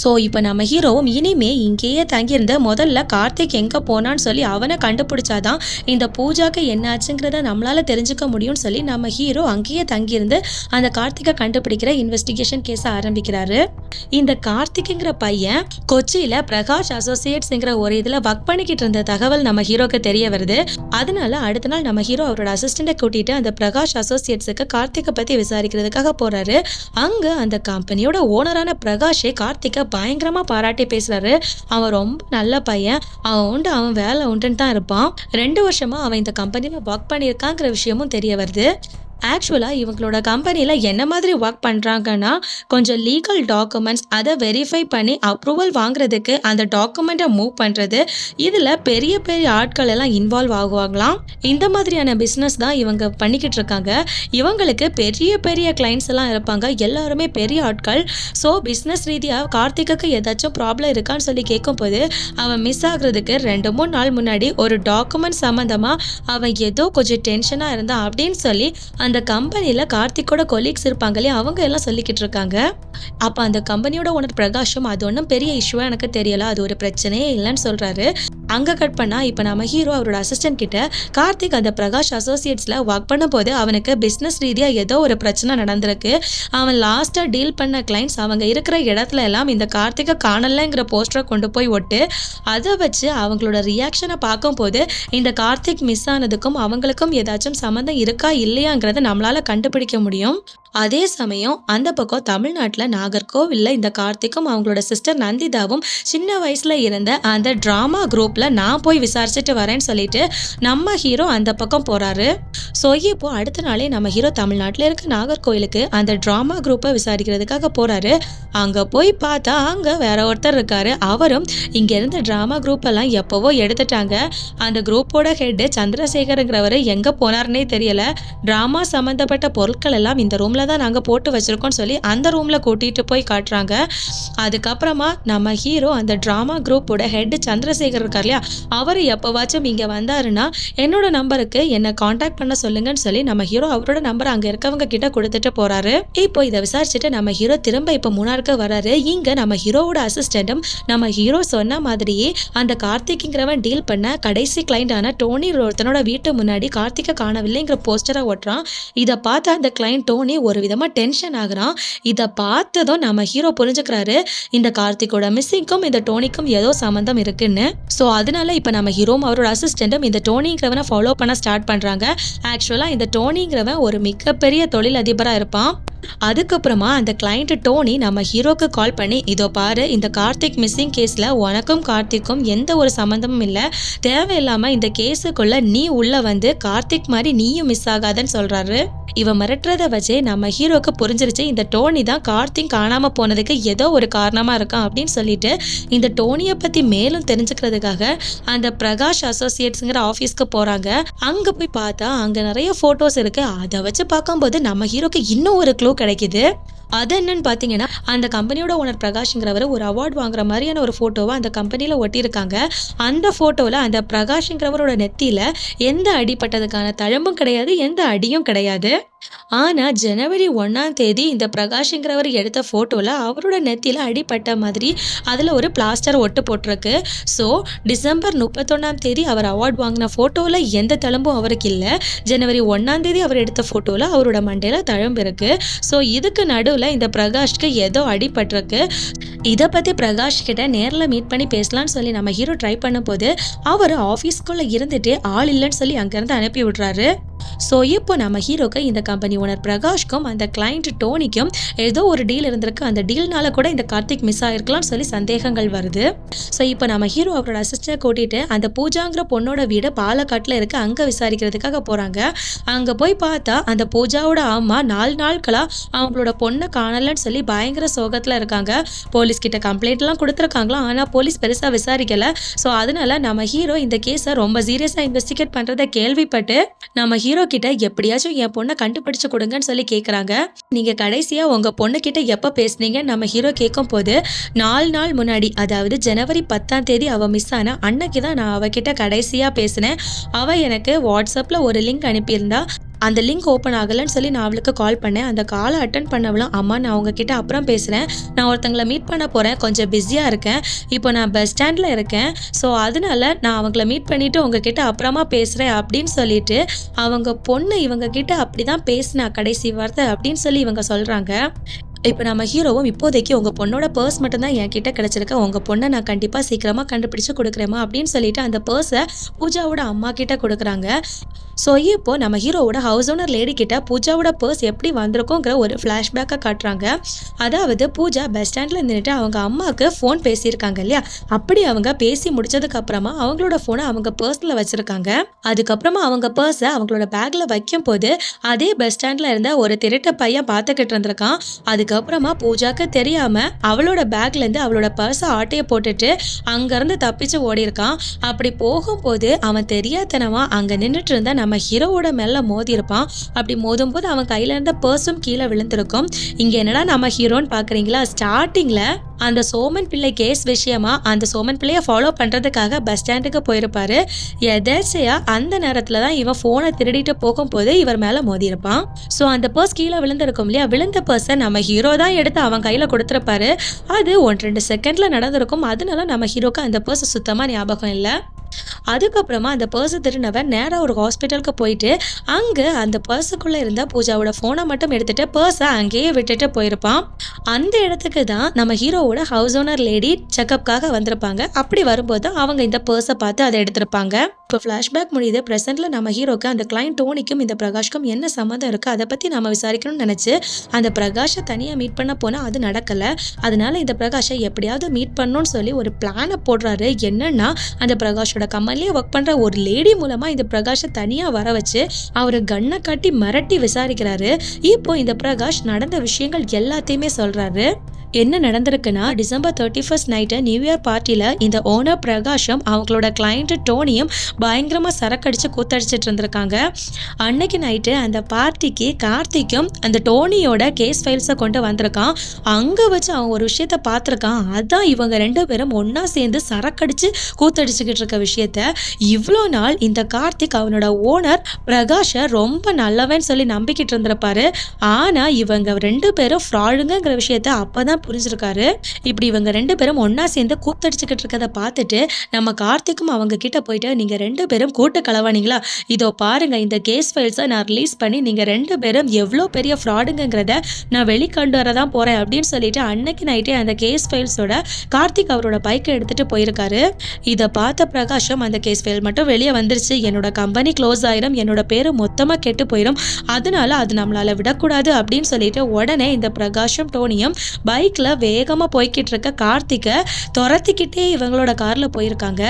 ஸோ இப்போ நம்ம ஹீரோவும் இனிமே இங்கேயே தங்கியிருந்த முதல்ல கார்த்திக் எங்கே போனான்னு சொல்லி அவனை கண்டுபிடிச்சாதான் இந்த பூஜாக்கு என்னாச்சுங்கிறத நம்மளால தெரிஞ்சுக்க முடியும்னு சொல்லி நம்ம ஹீரோ அங்கேயே தங்கியிருந்து அந்த கார்த்திகை கண்டுபிடிக்கிற இன்வெஸ்டிகேஷன் கேஸை ஆரம்பிக்கிறாரு. இந்த கார்த்திக்ங்கிற பையன் கொச்சியில் பிரகாஷ் அசோசியேட்ஸ்ங்கிற ஒரு இதில் ஒர்க் பண்ணிக்கிட்டு இருந்த தகவல் நம்ம ஹீரோக்கு தெரிய வருது. அதனால அடுத்த நாள் நம்ம ஹீரோ அவரோட அசிஸ்டண்ட்டை கூட்டிட்டு அந்த பிரகாஷ் அசோசியேட்ஸுக்கு கார்த்திகை பற்றி விசாரிக்கிறதுக்காக போறாரு. அங்க அந்த கம்பெனியோட ஓனரான பிரகாஷே கார்த்திகை பயங்கரமா பாராட்டி பேசுறாரு. அவன் ரொம்ப நல்ல பையன், அவன் உண்டு அவன் வேலை உண்டுன்னு தான் இருப்பான். 2 வருஷமா அவன் இந்த கம்பெனியில் ஒர்க் பண்ணியிருக்காங்கிற விஷயமும் தெரிய வருது. ஆக்சுவலாக இவங்களோட கம்பெனியில் என்ன மாதிரி ஒர்க் பண்ணுறாங்கன்னா கொஞ்சம் லீகல் டாக்குமெண்ட்ஸ் அதை வெரிஃபை பண்ணி அப்ரூவல் வாங்குறதுக்கு அந்த டாக்குமெண்ட்டை மூவ் பண்ணுறது, இதில் பெரிய பெரிய ஆட்கள் எல்லாம் இன்வால்வ் ஆகுவாங்களாம். இந்த மாதிரியான பிஸ்னஸ் தான் இவங்க பண்ணிக்கிட்டு இருக்காங்க. இவங்களுக்கு பெரிய பெரிய கிளைண்ட்ஸ் எல்லாம் இருப்பாங்க, எல்லாருமே பெரிய ஆட்கள். ஸோ பிஸ்னஸ் ரீதியாக கார்த்திக்கு ஏதாச்சும் ப்ராப்ளம் இருக்கான்னு சொல்லி கேட்கும்போது அவன் மிஸ் ஆகுறதுக்கு 2-3 நாள் முன்னாடி ஒரு டாக்குமெண்ட் சம்மந்தமாக அவன் ஏதோ கொஞ்சம் டென்ஷனாக இருந்தான் அப்படின்னு சொல்லி அந்த கம்பெனியில் கார்த்திக்கோட கொலீக்ஸ் இருப்பாங்களே அவங்க எல்லாம் சொல்லிக்கிட்டு இருக்காங்க. அப்ப அந்த கம்பெனியோட ஓனர் பிரகாஷும் அது ஒன்றும் பெரிய இஷ்யூவா எனக்கு தெரியல, அது ஒரு பிரச்சனையே இல்லைன்னு சொல்றாரு. அங்க கட் பண்ணா இப்ப நம்ம ஹீரோ அவரோட அசிஸ்டன்ட் கிட்ட கார்த்திக் அந்த பிரகாஷ் அசோசியேட்ஸ்ல ஒர்க் பண்ணும்போது அவனுக்கு பிசினஸ் ரீதியா ஏதோ ஒரு பிரச்சனை நடந்திருக்கு. அவன் லாஸ்டா டீல் பண்ண கிளைண்ட்ஸ் அவங்க இருக்கிற இடத்துல எல்லாம் இந்த கார்த்திகை காணலங்கிற போஸ்டரை கொண்டு போய் ஒட்டு, அதை வச்சு அவங்களோட ரியாக்ஷனை பார்க்கும்போது இந்த கார்த்திக் மிஸ் ஆனதுக்கும் அவங்களுக்கும் ஏதாச்சும் சம்மந்தம் இருக்கா இல்லையாங்கிறத நம்மளால கண்டுபிடிக்க முடியும். அதே சமயம் அந்த பக்கம் தமிழ்நாட்டில் நாகர்கோவில்ல இந்த கார்த்திக்கும் அவங்களோட சிஸ்டர் நந்திதாவும் சின்ன வயசுல இருந்த அந்த டிராமா குரூப்ல நான் போய் விசாரிச்சுட்டு வரேன்னு சொல்லிட்டு நம்ம ஹீரோ அந்த பக்கம் போறாரு. ஸோ இப்போ அடுத்த நாளே நம்ம ஹீரோ தமிழ்நாட்டில் இருக்க நாகர்கோவிலுக்கு அந்த டிராமா குரூப்பை விசாரிக்கிறதுக்காக போறாரு. அங்க போய் பார்த்தா அங்க வேற ஒருத்தர் இருக்காரு. அவரும் இங்க இருந்த டிராமா குரூப் எல்லாம் எப்பவோ எடுத்துட்டாங்க. அந்த குரூப்போட ஹெட் சந்திரசேகருங்கிறவரு எங்க போனார்னே தெரியல. டிராமா சம்பந்தப்பட்ட பொருட்கள் எல்லாம் இந்த ரூம்ல தான் நாங்கள் போட்டு வச்சிருக்கோம்னு சொல்லி அந்த ரூம்ல கூட்டிட்டு போய் காட்டுறாங்க. அதுக்கப்புறமா நம்ம ஹீரோ அந்த டிராமா குரூப்போட ஹெட் சந்திரசேகர் இருக்கார் இல்லையா, அவர் எப்போவாச்சும் இங்கே வந்தாருன்னா என்னோட நம்பருக்கு என்னை காண்டாக்ட் பண்ண சொல்லுங்கன்னு சொல்லி நம்ம ஹீரோ அவரோட நம்பர் அங்கே இருக்கவங்க கிட்ட கொடுத்துட்டு போறாரு. இப்போ இதை விசாரிச்சுட்டு நம்ம ஹீரோ திரும்ப இப்போ மூணாருக்கு வராரு. இங்க நம்ம ஹீரோவோட அசிஸ்டன்டும் நம்ம ஹீரோ சொன்ன மாதிரியே அந்த கார்த்திக்ங்கிறவன் டீல் பண்ண கடைசி கிளைண்டான டோனி ஒருத்தனோட வீட்டு முன்னாடி கார்த்திகை காணவில்லைங்கிற போஸ்டரை ஒட்டுறான். இதை பார்த்த அந்த கிளைண்ட் டோனி ஒரு விதமா டென்ஷன் ஆகுறான். இதை பார்த்ததும் நம்ம ஹீரோ புரிஞ்சுக்கிறாரு இந்த கார்த்திகோட மிஸ்ஸிங்க்கும் இந்த டோனிக்கும் ஏதோ சம்பந்தம் இருக்குன்னு. ஸோ அதனால இப்போ நம்ம ஹீரோவும் அவரோட அசிஸ்டன்டும் இந்த டோனிங்கிறவனை ஃபாலோ பண்ண ஸ்டார்ட் பண்றாங்க. ஆக்சுவலா இந்த டோனிங்கிறவன் ஒரு மிகப்பெரிய தொழில் அதிபரா இருப்பான். அதுக்கப்புறமா அந்த கிளைண்ட் டோனி நம்ம ஹீரோக்கு கால் பண்ணி, இதோ பாரு, இந்த கார்த்திக் மிஸ்ஸிங் கேஸ்ல உனக்கும் கார்த்திக்கும் எந்த ஒரு சம்பந்தமும் இல்லை, தேவையில்லாம இந்த கேஸுக்குள்ள நீ உள்ள வந்து கார்த்திக் மாதிரி நீயும் மிஸ் ஆகாதன்னு சொல்றாரு. இவன் மிரட்டுறத வச்சே நம்ம ஹீரோக்கு புரிஞ்சிருச்சு இந்த டோனி தான் கார்த்திக் காணாம போனதுக்கு ஏதோ ஒரு காரணமா இருக்கான் அப்படின்னு சொல்லிட்டு இந்த டோனியை பத்தி மேலும் தெரிஞ்சுக்கிறதுக்காக அந்த பிரகாஷ் அசோசியேட்ஸ்ங்கிற ஆஃபீஸ்க்கு போறாங்க. அங்க போய் பார்த்தா அங்க நிறைய போட்டோஸ் இருக்கு. அதை வச்சு பார்க்கும்போது நம்ம ஹீரோக்கு இன்னும் ஒரு க்ளூ கிடைக்குது. அது என்னன்னு பார்த்தீங்கன்னா, அந்த கம்பெனியோட ஓனர் பிரகாஷ்ங்கிறவர் ஒரு அவார்டு வாங்குற மாதிரியான ஒரு ஃபோட்டோவை அந்த கம்பெனியில் ஒட்டியிருக்காங்க. அந்த ஃபோட்டோவில் அந்த பிரகாஷ்ங்கிறவரோட நெத்தியில் எந்த அடிப்பட்டதுக்கான தழும்பும் கிடையாது, எந்த அடியும் கிடையாது. ஆனால் ஜனவரி 1ஆம் தேதி இந்த பிரகாஷ்ங்கிறவர் எடுத்த ஃபோட்டோவில் அவரோட நெத்தியில் அடிப்பட்ட மாதிரி அதில் ஒரு பிளாஸ்டர் ஒட்டு போட்டிருக்கு. ஸோ டிசம்பர் 31ஆம் தேதி அவர் அவார்டு வாங்கின ஃபோட்டோவில் எந்த தழும்பும் அவருக்கு இல்லை. ஜனவரி 1ஆம் தேதி அவர் எடுத்த ஃபோட்டோவில் அவரோட மண்டையில் தழும்பு இருக்குது. ஸோ இதுக்கு நடுவில் இந்த பிரகாஷ்க்கு ஏதோ அடிபட்டிருக்கு. இதை பற்றி பிரகாஷ் கிட்ட நேரில் மீட் பண்ணி பேசலான்னு சொல்லி நம்ம ஹீரோ ட்ரை பண்ணும்போது அவர் ஆஃபீஸ்க்குள்ளே இருந்துட்டு ஆள் இல்லைன்னு சொல்லி அங்கேருந்து அனுப்பி விட்றாரு. ஸோ இப்போ நம்ம ஹீரோக்கு இந்த கம்பெனி ஓனர் பிரகாஷ்க்கும் அந்த கிளைண்ட் டோனிக்கும் ஏதோ ஒரு டீல் இருந்திருக்கு. அந்த டீல்னால கூட இந்த கார்த்திக் மிஸ் ஆயிருக்கலாம்னு சொல்லி சந்தேகங்கள் வருது. ஸோ இப்போ நம்ம ஹீரோ அவரோட அசிஸ்டன்ட் கூட்டிட்டு அந்த பூஜாங்கிற பொண்ணோட வீடு பாலக்காட்டில் இருக்கு, அங்கே விசாரிக்கிறதுக்காக போறாங்க. அங்கே போய் பார்த்தா அந்த பூஜாவோட அம்மா 4 நாட்களா அவங்களோட பொண்ணை காணலன்னு சொல்லி பயங்கர சோகத்தில் இருக்காங்க. போலீஸ் கிட்ட கம்ப்ளைண்ட்லாம் கொடுத்துருக்காங்களாம், ஆனால் போலீஸ் பெருசாக விசாரிக்கல. ஸோ அதனால நம்ம ஹீரோ இந்த கேஸை ரொம்ப சீரியஸாக இன்வெஸ்டிகேட் பண்ணுறதை கேள்விப்பட்டு நம்ம ஹீரோ கிட்ட எப்படியாச்சும் என் பொண்ணை கண்டுபிடிச்சு கொடுங்கன்னு சொல்லி கேட்குறாங்க. நீங்க கடைசியா உங்க பொண்ணு கிட்ட எப்ப பேசுனீங்க நம்ம ஹீரோ கேட்கும் போது 4 நாள் முன்னாடி, அதாவது ஜனவரி 10ஆம் தேதி அவ மிஸ் ஆன அன்னைக்கு தான் நான் அவகிட்ட கடைசியா பேசினேன். அவ எனக்கு வாட்ஸ்அப்ல ஒரு லிங்க் அனுப்பியிருந்தா, அந்த லிங்க் ஓப்பன் ஆகலைன்னு சொல்லி நான் அவளுக்கு கால் பண்ணேன். அந்த காலை அட்டன் பண்ணவளும், அம்மா நான் உங்ககிட்ட அப்புறம் பேசுகிறேன், நான் ஒருத்தங்களை மீட் பண்ண போகிறேன், கொஞ்சம் பிஸியாக இருக்கேன், இப்போ நான் பஸ் ஸ்டாண்டில் இருக்கேன், ஸோ அதனால நான் அவங்கள மீட் பண்ணிவிட்டு உங்ககிட்ட அப்புறமா பேசுகிறேன் அப்படின்னு சொல்லிட்டு அவங்க பொண்ணு இவங்க கிட்ட அப்படி தான் பேசினா கடைசி வார்த்தை அப்படின்னு சொல்லி இவங்க சொல்கிறாங்க. இப்போ நம்ம ஹீரோவும் இப்போதைக்கு உங்கள் பொண்ணோட பர்ஸ் மட்டும்தான் என் கிட்ட கிடச்சிருக்கு, உங்கள் பொண்ணை நான் கண்டிப்பாக சீக்கிரமாக கண்டுபிடிச்சு கொடுக்குறேம்மா அப்படின்னு சொல்லிட்டு அந்த பர்ஸை பூஜாவோட அம்மா கிட்ட கொடுக்குறாங்க. ஸோ இப்போ நம்ம ஹீரோவோட ஹவுஸ் ஓனர் லேடி கிட்ட பூஜாவோட பர்ஸ் எப்படி வந்திருக்கோங்கிற ஒரு ஃப்ளாஷ்பேக்கை காட்டுறாங்க. அதாவது பூஜா பஸ் ஸ்டாண்டில் நின்றுட்டு அவங்க அம்மாவுக்கு ஃபோன் பேசியிருக்காங்க இல்லையா, அப்படி அவங்க பேசி முடிச்சதுக்கு அப்புறமா அவங்களோட ஃபோனை அவங்க பர்ஸில் வச்சுருக்காங்க. அதுக்கப்புறமா அவங்க பர்ஸை அவங்களோட பேக்கில் வைக்கும் போது அதே பஸ் ஸ்டாண்டில் இருந்த ஒரு திருட்ட பையன் பார்த்துக்கிட்டு இருந்திருக்கான். அதுக்கப்புறமா பூஜாக்கு தெரியாம அவளோட பேக்ல இருந்து அவளோட பர்ஸை ஆட்டையை போட்டுட்டு அங்கிருந்து தப்பிச்சு ஓடி இருக்கான். அப்படி போகும்போது அவன் தெரியாதனமா அங்க நின்றுட்டு இருந்த நம்ம ஹீரோவோட மேல மோதி இருப்பான். அப்படி மோதும் போது அவன் கையில இருந்த பர்ஸும் கீழே விழுந்திருக்கும். இங்க என்னடா நம்ம ஹீரோன்னு பாக்குறீங்களா, ஸ்டார்டிங்ல அந்த சோமன் பிள்ளை கேஸ் விஷயமா அந்த சோமன் பிள்ளையை ஃபாலோ பண்ணுறதுக்காக பஸ் ஸ்டாண்டுக்கு போயிருப்பாரு. எதேர்ச்சையா அந்த நேரத்தில் தான் இவன் ஃபோனை திருடிட்டு போகும்போது இவர் மேலே மோதியிருப்பான். ஸோ அந்த பர்ஸ் கீழே விழுந்திருக்கும் இல்லையா, விழுந்த பர்ஸை நம்ம ஹீரோ தான் எடுத்து அவன் கையில் கொடுத்துருப்பாரு. அது 1-2 செகண்டில் நடந்திருக்கும். அதனால நம்ம ஹீரோக்கு அந்த பர்ஸ் சுத்தமாக ஞாபகம் இல்லை. அதுக்கப்புறமா அந்த பர்ஸை திருடினவன் நேராக ஒரு ஹாஸ்பிட்டலுக்கு போயிட்டு அங்கே அந்த பர்ஸுக்குள்ளே இருந்த பூஜாவோட ஃபோனை மட்டும் எடுத்துகிட்டு பர்ஸை அங்கேயே விட்டுட்டு போயிருப்பான். அந்த இடத்துக்கு தான் நம்ம ஹீரோவோட ஹவுஸ் ஓனர் லேடி செக்கப்காக வந்திருப்பாங்க. அப்படி வரும்போது அவங்க இந்த பர்ஸை பார்த்து அதை எடுத்திருப்பாங்க. இப்போ ஃப்ளாஷ்பேக் முடியுது. ப்ரெசென்ட்டில் நம்ம ஹீரோக்கு அந்த கிளைண்ட் டோனிக்கும் இந்த பிரகாஷ்க்கும் என்ன சம்மந்தம் இருக்குது அதை பற்றி நம்ம விசாரிக்கணும்னு நினச்சி அந்த பிரகாஷை தனியாக மீட் பண்ண போனால் அது நடக்கலை. அதனால இந்த பிரகாஷை எப்படியாவது மீட் பண்ணணும்னு சொல்லி ஒரு பிளானை போடுறாரு. என்னன்னா அந்த பிரகாஷோட கம்பெனிலே ஒர்க் பண்ணுற ஒரு லேடி மூலமாக இந்த பிரகாஷை தனியாக வர வச்சு அவர் கண்ணை காட்டி மிரட்டி விசாரிக்கிறாரு. இப்போ இந்த பிரகாஷ் நடந்த விஷயங்கள் எல்லாத்தையுமே சொல்கிறாரு. என்ன நடந்திருக்குன்னா, டிசம்பர் 31 நைட்டு நியூ இயர் பார்ட்டியில் இந்த ஓனர் பிரகாஷும் அவங்களோட கிளைண்ட்டு டோனியும் பயங்கரமாக சரக்கடிச்சு கூத்தடிச்சிட்டு இருந்திருக்காங்க. அன்னைக்கு நைட்டு அந்த பார்ட்டிக்கு கார்த்திக்கும் அந்த டோனியோட கேஸ் ஃபைல்ஸை கொண்டு வந்திருக்கான். அங்கே வச்சு அவன் ஒரு விஷயத்த பார்த்துருக்கான். அதான் இவங்க 2 பேரும் ஒன்றா சேர்ந்து சரக்கடிச்சு கூத்தடிச்சுக்கிட்டு இருக்க விஷயத்த இவ்வளோ நாள் இந்த கார்த்திக் அவனோட ஓனர் பிரகாஷை ரொம்ப நல்லவன் சொல்லி நம்பிக்கிட்டு இருந்திருப்பாரு. ஆனால் இவங்க 2 பேரும் ஃப்ராடுங்கிற விஷயத்த அப்போ தான் புரிஞ்சிருக்காரு. இப்படி இவங்க 2 பேரும் ஒன்னா சேர்ந்து கூத்தடிச்சுக்கிட்டு இருக்கதை பார்த்துட்டு நம்ம கார்த்திக்கும் அவங்க கிட்ட போயிட்டு, நீங்க 2 பேரும் கூட்டு கலவானீங்களா, இதோ பாருங்க இந்த கேஸ் ஃபைல்ஸை நான் ரிலீஸ் பண்ணி நீங்க 2 பேரும் எவ்வளோ பெரிய ஃப்ராடுங்கிறத நான் வெளிக்கொண்டு வரதான் போறேன் அப்படின்னு சொல்லிட்டு அன்னைக்கு நைட்டே அந்த கேஸ் ஃபைல்ஸோட கார்த்திக் அவரோட பைக்கை எடுத்துட்டு போயிருக்காரு. இதை பார்த்த பிரகாஷும் அந்த கேஸ் ஃபைல் மட்டும் வெளியே வந்துருச்சு, என்னோட கம்பெனி க்ளோஸ் ஆயிரும், என்னோட பேரு மொத்தமா கெட்டு போயிடும், அதனால அது நம்மளால விடக்கூடாது அப்படின்னு சொல்லிட்டு உடனே இந்த பிரகாஷும் டோனியும் பைக்ல வேகமா போய்கிட்டு இருக்க கார்த்திகை துரத்திக்கிட்டே இவங்களோட கார்ல போயிருக்காங்க.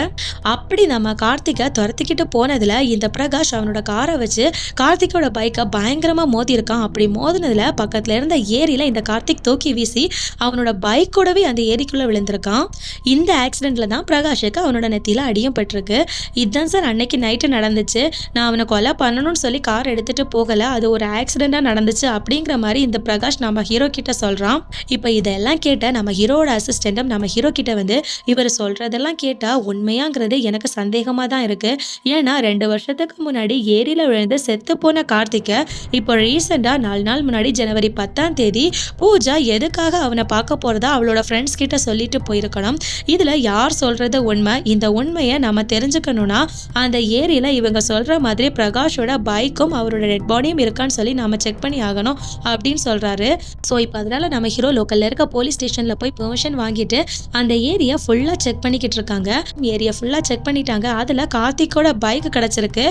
அப்படி நம்ம கார்த்திகை துரத்திக்கிட்டு போனதுல இந்த பிரகாஷ் அவனோட காரை வச்சு கார்த்திகோட பைக்கை பயங்கரமா மோதி இருக்கான். அப்படி மோதினதுல பக்கத்துல இருந்த ஏரியில இந்த கார்த்திக் தூக்கி வீசி அவனோட பைக்கோடவே அந்த ஏரிக்குள்ள விழுந்திருக்கான். இந்த ஆக்சிடென்ட்ல தான் பிரகாஷுக்கு அவனோட நெத்தியில அடியும் பட்டிருக்கு. இதுதான் சார் அன்னைக்கு நைட்டு நடந்துச்சு, நான் அவனை கொலை பண்ணணும்னு சொல்லி கார் எடுத்துட்டு போகல, அது ஒரு ஆக்சிடென்டா நடந்துச்சு அப்படிங்கிற மாதிரி இந்த பிரகாஷ் நம்ம ஹீரோ கிட்ட சொல்றான். இப்போ இதெல்லாம் கேட்ட நம்ம ஹீரோட அசிஸ்டண்ட்டும் நம்ம ஹீரோ கிட்ட வந்து, இவர் சொல்றதெல்லாம் கேட்டா உண்மையாங்கிறது எனக்கு சந்தேகமா தான் இருக்கு. ஏன்னா 2 வருஷத்துக்கு முன்னாடி ஏரியில விழுந்து செத்து போன கார்த்திகை இப்போ ரீசெண்டா 4 நாள் முன்னாடி ஜனவரி 10ஆம் தேதி பூஜா எதுக்காக அவனை பார்க்க போறதா அவளோட ஃப்ரெண்ட்ஸ் கிட்ட சொல்லிட்டு போயிருக்கணும். இதுல யார் சொல்றது உண்மை, இந்த உண்மையை நம்ம தெரிஞ்சுக்கணும்னா அந்த ஏரியில இவங்க சொல்ற மாதிரி பிரகாஷோட பைக்கும் அவரோட டெட் பாடியும் இருக்கான்னு சொல்லி நாம செக் பண்ணி ஆகணும் அப்படின்னு சொல்றாரு. ஸோ இப்போ அதனால நம்ம ஹீரோ லோக்கல்ல இருக்க போலீஸ் ஸ்டேஷன்ல போய் பெர்மிஷன் வாங்கிட்டு அந்த ஏரியா ஃபுல்லா செக் பண்ணிக்கிட்டு இருக்காங்க. ஏரியா ஃபுல்லா செக் பண்ணிட்டாங்க. அதுல கார்த்திகோட பைக் கிடைச்சிருக்கு.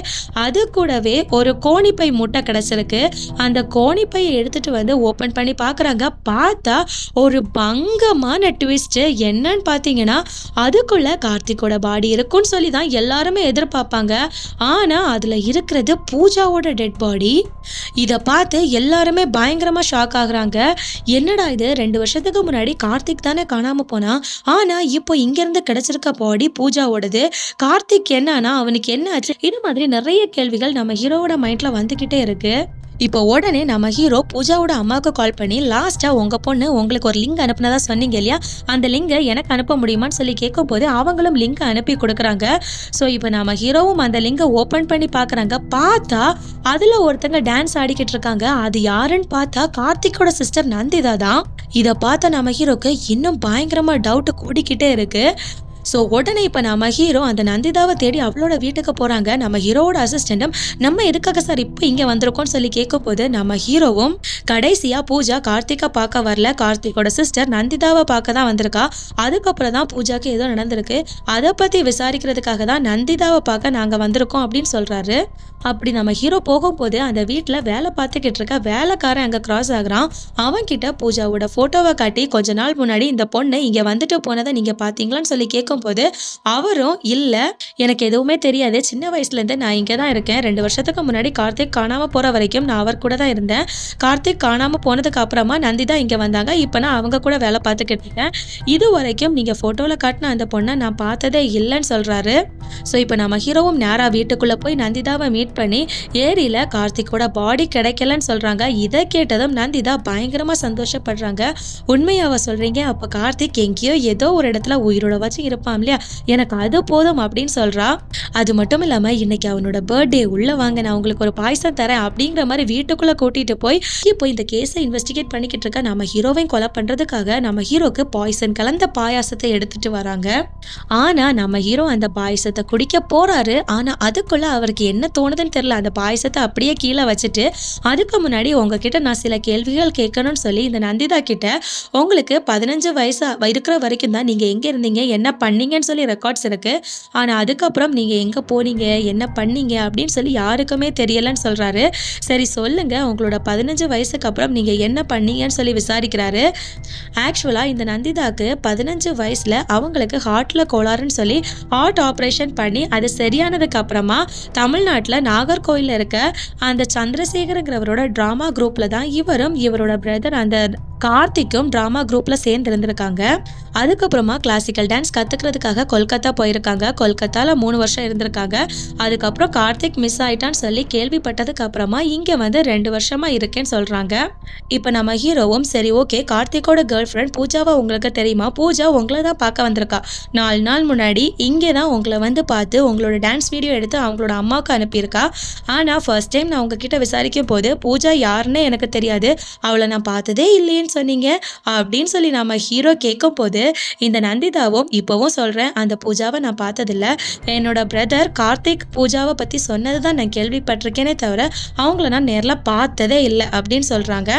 அது கூடவே ஒரு கோணிப்பை மூட்டை கிடைச்சிருக்கு. அந்த கோணிப்பையை எடுத்துட்டு வந்து ஓபன் பண்ணி பாக்குறாங்க. பார்த்தா ஒரு பங்கமான ட்விஸ்ட் என்னன்னு பாத்தீங்கன்னா, அதுக்குள்ள கார்த்திகோட பாடி இருக்குன்னு சொல்லி தான் எல்லாருமே எதிர்பார்ப்பாங்க. ஆனா அதுல இருக்கிறது பூஜாவோட டெட் பாடி. இதை பார்த்து எல்லாருமே பயங்கரமா ஷாக் ஆகுறாங்க. என்னடா இது, 2 வருஷத்துக்கு முன்னாடி கார்த்திக் தானே காணாம போனா, ஆனா இப்போ இங்க இருந்து கிடைச்சிருக்க பாடி பூஜாவோடது. கார்த்திக் என்னன்னா அவனுக்கு என்ன ஆச்சு, இது மாதிரி நிறைய கேள்விகள் நம்ம ஹீரோவோட மைண்ட்ல வந்துகிட்டே இருக்கு. இப்போ உடனே நம்ம ஹீரோ பூஜாவோட அம்மாவுக்கு கால் பண்ணி, லாஸ்டா உங்க பொண்ணு உங்களுக்கு ஒரு லிங்க் அனுப்புனதா சொன்னீங்க இல்லையா, அந்த லிங்கை எனக்கு அனுப்ப முடியுமான்னு சொல்லி கேட்கும் போது அவங்களும் லிங்க் அனுப்பி கொடுக்குறாங்க. ஸோ இப்போ நம்ம ஹீரோவும் அந்த லிங்கை ஓப்பன் பண்ணி பார்க்குறாங்க. பார்த்தா அதுல ஒருத்தங்க டான்ஸ் ஆடிக்கிட்டு இருக்காங்க. அது யாருன்னு பார்த்தா கார்த்திகோட சிஸ்டர் நந்திதா தான். இதை பார்த்த நம்ம ஹீரோக்கு இன்னும் பயங்கரமா டவுட் கூடிக்கிட்டே இருக்கு. ஸோ உடனே இப்போ நம்ம ஹீரோ அந்த நந்திதாவை தேடி அவளோட வீட்டுக்கு போகிறாங்க. நம்ம ஹீரோவோட அசிஸ்டண்ட்டும் நம்ம எதுக்காக சார் இப்போ இங்கே வந்திருக்கோம்னு சொல்லி கேட்கும் போது நம்ம ஹீரோவும் கடைசியாக பூஜா கார்த்திகை பார்க்க வரல, கார்த்திகோட சிஸ்டர் நந்திதாவை பார்க்க தான் வந்திருக்கா, அதுக்கப்புறம் தான் பூஜாக்கு ஏதோ நடந்திருக்கு, அதை பற்றி விசாரிக்கிறதுக்காக தான் நந்திதாவை பார்க்க நாங்கள் வந்திருக்கோம் அப்படின்னு சொல்கிறாரு. அப்படி நம்ம ஹீரோ போகும்போது அந்த வீட்டில் வேலை பார்த்துக்கிட்டு இருக்க வேலைக்காரன் அங்கே கிராஸ் ஆகுறான். அவன்கிட்ட பூஜாவோட ஃபோட்டோவை காட்டி, கொஞ்ச நாள் முன்னாடி இந்த பொண்ணு இங்கே வந்துட்டு போனதை நீங்கள் பார்த்தீங்களான்னு சொல்லி கேட்கும் கேட்கும்போது அவரும் இல்ல எனக்கு எதுவுமே தெரியாது. சின்ன வயசுலேருந்து நான் இங்கே தான் இருக்கேன். 2 வருஷத்துக்கு முன்னாடி கார்த்திக் காணாம போற வரைக்கும் நான் அவர் கூட தான் இருந்தேன். கார்த்திக் காணாம போனதுக்கு அப்புறமா நந்திதா இங்க வந்தாங்க. இப்ப நான் அவங்க கூட வேலை பார்த்துக்கிட்டு இருக்கேன். இதுவரைக்கும் நீங்க ஃபோட்டோல காட்டுன அந்த பொண்ண நான் பார்த்ததே இல்லன்னு சொல்றாரு. ஸோ இப்போ நம்ம ஹீரோவும் நேரா வீட்டுக்குள்ள போய் நந்திதாவை மீட் பண்ணி ஏரியில கார்த்திக்கோட பாடி கிடைக்கலன்னு சொல்றாங்க. இதை கேட்டதும் நந்திதா பயங்கரமா சந்தோஷப்படுறாங்க. உண்மையாவ சொல்றீங்க? அப்ப கார்த்திக் எங்கேயோ ஏதோ ஒரு இடத்துல உயிரோட வச்சு இருப்பான் இல்லையா, எனக்கு அது போதும் அப்படின்னு சொல்றா. அது மட்டும் இல்லாம இன்னைக்கு அவனோட பர்த்டே, உள்ள வாங்க நான் உங்களுக்கு ஒரு பாயசம் தரேன் அப்படிங்கிற மாதிரி வீட்டுக்குள்ள கூட்டிட்டு போய் இப்போ இந்த கேஸை இன்வெஸ்டிகேட் பண்ணிக்கிட்டு இருக்க நம்ம ஹீரோவையும் கொலை பண்றதுக்காக நம்ம ஹீரோக்கு பாய்சன் கலந்த பாயாசத்தை எடுத்துட்டு வராங்க. ஆனா நம்ம ஹீரோ அந்த பாயசத்தை குடிக்க போறாரு. ஆனா அதுக்குள்ள அவருக்கு என்ன தோணுதுன்னு தெரியல. அந்த பாயசத்தை அப்படியே கீழே வச்சுட்டு அதுக்கு முன்னாடி உங்ககிட்ட நான் சில கேள்விகள் கேட்கணும்னு சொல்லி இந்த நந்திதா கிட்ட உங்களுக்கு 15 வயசு இருக்கிற வரைக்கும் தான் நீங்க எங்க இருந்தீங்க, என்ன பண்ணீங்கன்னு சொல்லி ரெக்கார்ட்ஸ் இருக்கு. ஆனா அதுக்கப்புறம் நீங்க எங்க போனீங்க, என்ன பண்ணீங்க அப்படின்னு சொல்லி யாருக்குமே தெரியலன்னு சொல்றாரு. சரி சொல்லுங்க, உங்களோட 15 வயசுக்கு அப்புறம் நீங்க என்ன பண்ணீங்கன்னு சொல்லி விசாரிக்கிறாரு. ஆக்சுவலா இந்த நந்திதாக்கு 15 வயசுல அவங்களுக்கு ஹார்ட்ல கோளாறுன்னு சொல்லி ஹார்ட் ஆப்ரேஷன் பண்ணி அது சரியானதுக்கு அப்புறமா தமிழ்நாட்டில் நாகர்கோயிலில் இருக்க அந்த சந்திரசேகரங்கிறவரோட ட்ராமா குரூப்ல தான் இவரும் இவரோட பிரதர் அந்த கார்த்திக்கும் ட்ராமா குரூப்ல சேர்ந்து இருந்திருக்காங்க. அதுக்கப்புறமா கிளாசிக்கல் டான்ஸ் கத்துக்கிறதுக்காக கொல்கத்தா போயிருக்காங்க. கொல்கத்தால 3 வருஷம் இருந்திருக்காங்க. அதுக்கப்புறம் கார்த்திக் மிஸ் ஆயிட்டான்னு சொல்லி கேள்விப்பட்டதுக்கு அப்புறமா இங்க வந்து 2 வருஷமா இருக்கேன்னு சொல்றாங்க. இப்ப நம்ம ஹீரோவும் சரி ஓகே, கார்த்திக்கோட கேர்ள் ஃப்ரெண்ட் பூஜாவா உங்களுக்கு தெரியுமா? பூஜா உங்களை தான் பார்க்க வந்திருக்கா. 4 நாள் முன்னாடி இங்கே தான் உங்களை வந்து பார்த்து உங்களோட டான்ஸ் வீடியோ எடுத்து அவங்களோட அம்மாவுக்கு அனுப்பியிருக்கா. ஆனா ஃபர்ஸ்ட் டைம் நான் உங்ககிட்ட விசாரிக்கும் போது பூஜா யாருன்னு எனக்கு தெரியாது, அவளை நான் பார்த்ததே இல்லையேன்னு சொன்னீங்க அப்படின்னு சொல்லி நம்ம ஹீரோ கேட்கும் போது இந்த நந்திதாவும் இப்பவும் சொல்றேன், அந்த பூஜாவை நான் பார்த்ததில்ல. என்னோட பிரதர் கார்த்திக் பூஜாவை பத்தி சொன்னதுதான் நான் கேள்விப்பட்டிருக்கேனே தவிர அவங்கள நான் நேரில் பார்த்ததே இல்லை அப்படின்னு சொல்றாங்க.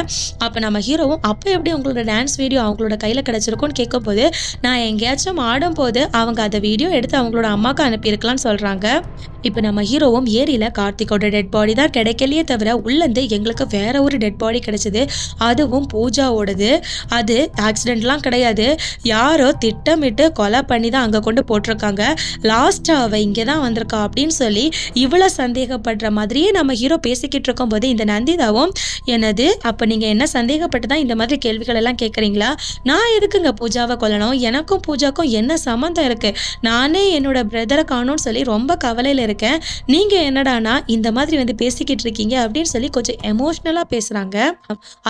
அப்ப நம்ம ஹீரோவும் அப்போ எப்படி உங்களோட டான்ஸ் வீடியோ அவங்களோட கையில கிடைச்சிருக்கும்னு கேட்கும் போது நான் எங்கேயாச்சும் ஆடும் போது அவங்க அந்த வீடியோ எடுத்து அவங்களோட அம்மாவுக்கு அனுப்பியிருக்கலாம்னு சொல்றாங்க. இப்போ நம்ம ஹீரோவும் ஏரியில கார்த்திகோட டெட் பாடி தான் கிடைக்கலையே தவிர உள்ளேருந்து எங்களுக்கு வேற ஒரு டெட் பாடி கிடைச்சது, அதுவும் பூஜாவோடது. அது ஆக்சிடென்ட்லாம் கிடையாது, யாரோ திட்டமிட்டு கொலை பண்ணி தான் அங்கே கொண்டு போட்டிருக்காங்க. லாஸ்ட்டாக அவள் இங்கே தான் வந்திருக்கா அப்படின்னு சொல்லி இவ்வளோ சந்தேகப்படுற மாதிரியே நம்ம ஹீரோ பேசிக்கிட்டு இருக்கும்போது இந்த நந்திதாவும் என்னது அப்போ நீங்கள் என்ன சந்தேகப்பட்டு தான் இந்த மாதிரி கேள்விகள் எல்லாம் கேட்குறீங்களா? நான் எதுக்குங்க பூஜாவை கொல்லணும்? எனக்கும் பூஜாக்கும் என்ன சம்மந்தம் இருக்குது? நானே என்னோட பிரதரை காணும்னு சொல்லி ரொம்ப கவலையில் இருக்கேன். நீங்கள் என்னடானா இந்த மாதிரி வந்து பேசிக்கிட்டு இருக்கீங்க அப்படின்னு சொல்லி கொஞ்சம் எமோஷ்னலாக பேசுகிறாங்க.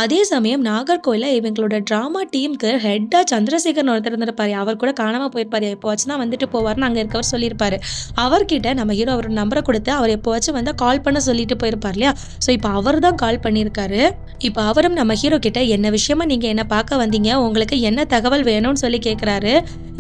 அதே சமயம் நாகர்கோயிலில் இவங்களோட ட்ராமா டீமுக்கு ஹெட்டாக சந்திரசேகர் ஒருத்தர் இருந்திருப்பாரு. அவர் கூட காணாமல் போயிருப்பாரு. எப்போவாச்சும் தான் வந்துட்டு போவார்னு அங்கே இருக்கவர் சொல்லியிருப்பாரு. அவர்கிட்ட நம்ம ஹீரோ அவரோட நம்பரை கொடுத்து அவர் எப்போவாச்சும் வந்து கால் பண்ண சொல்லிட்டு போயிருப்பார் இல்லையா. ஸோ இப்போ அவர் தான் கால் பண்ணியிருக்காரு. இப்போ அவரும் நம்ம ஹீரோ கிட்ட என்ன விஷயமா நீங்கள் என்ன பார்க்க வந்தீங்க, உங்களுக்கு என்ன தகவல் வேணும்னு சொல்லி கேட்குறாரு.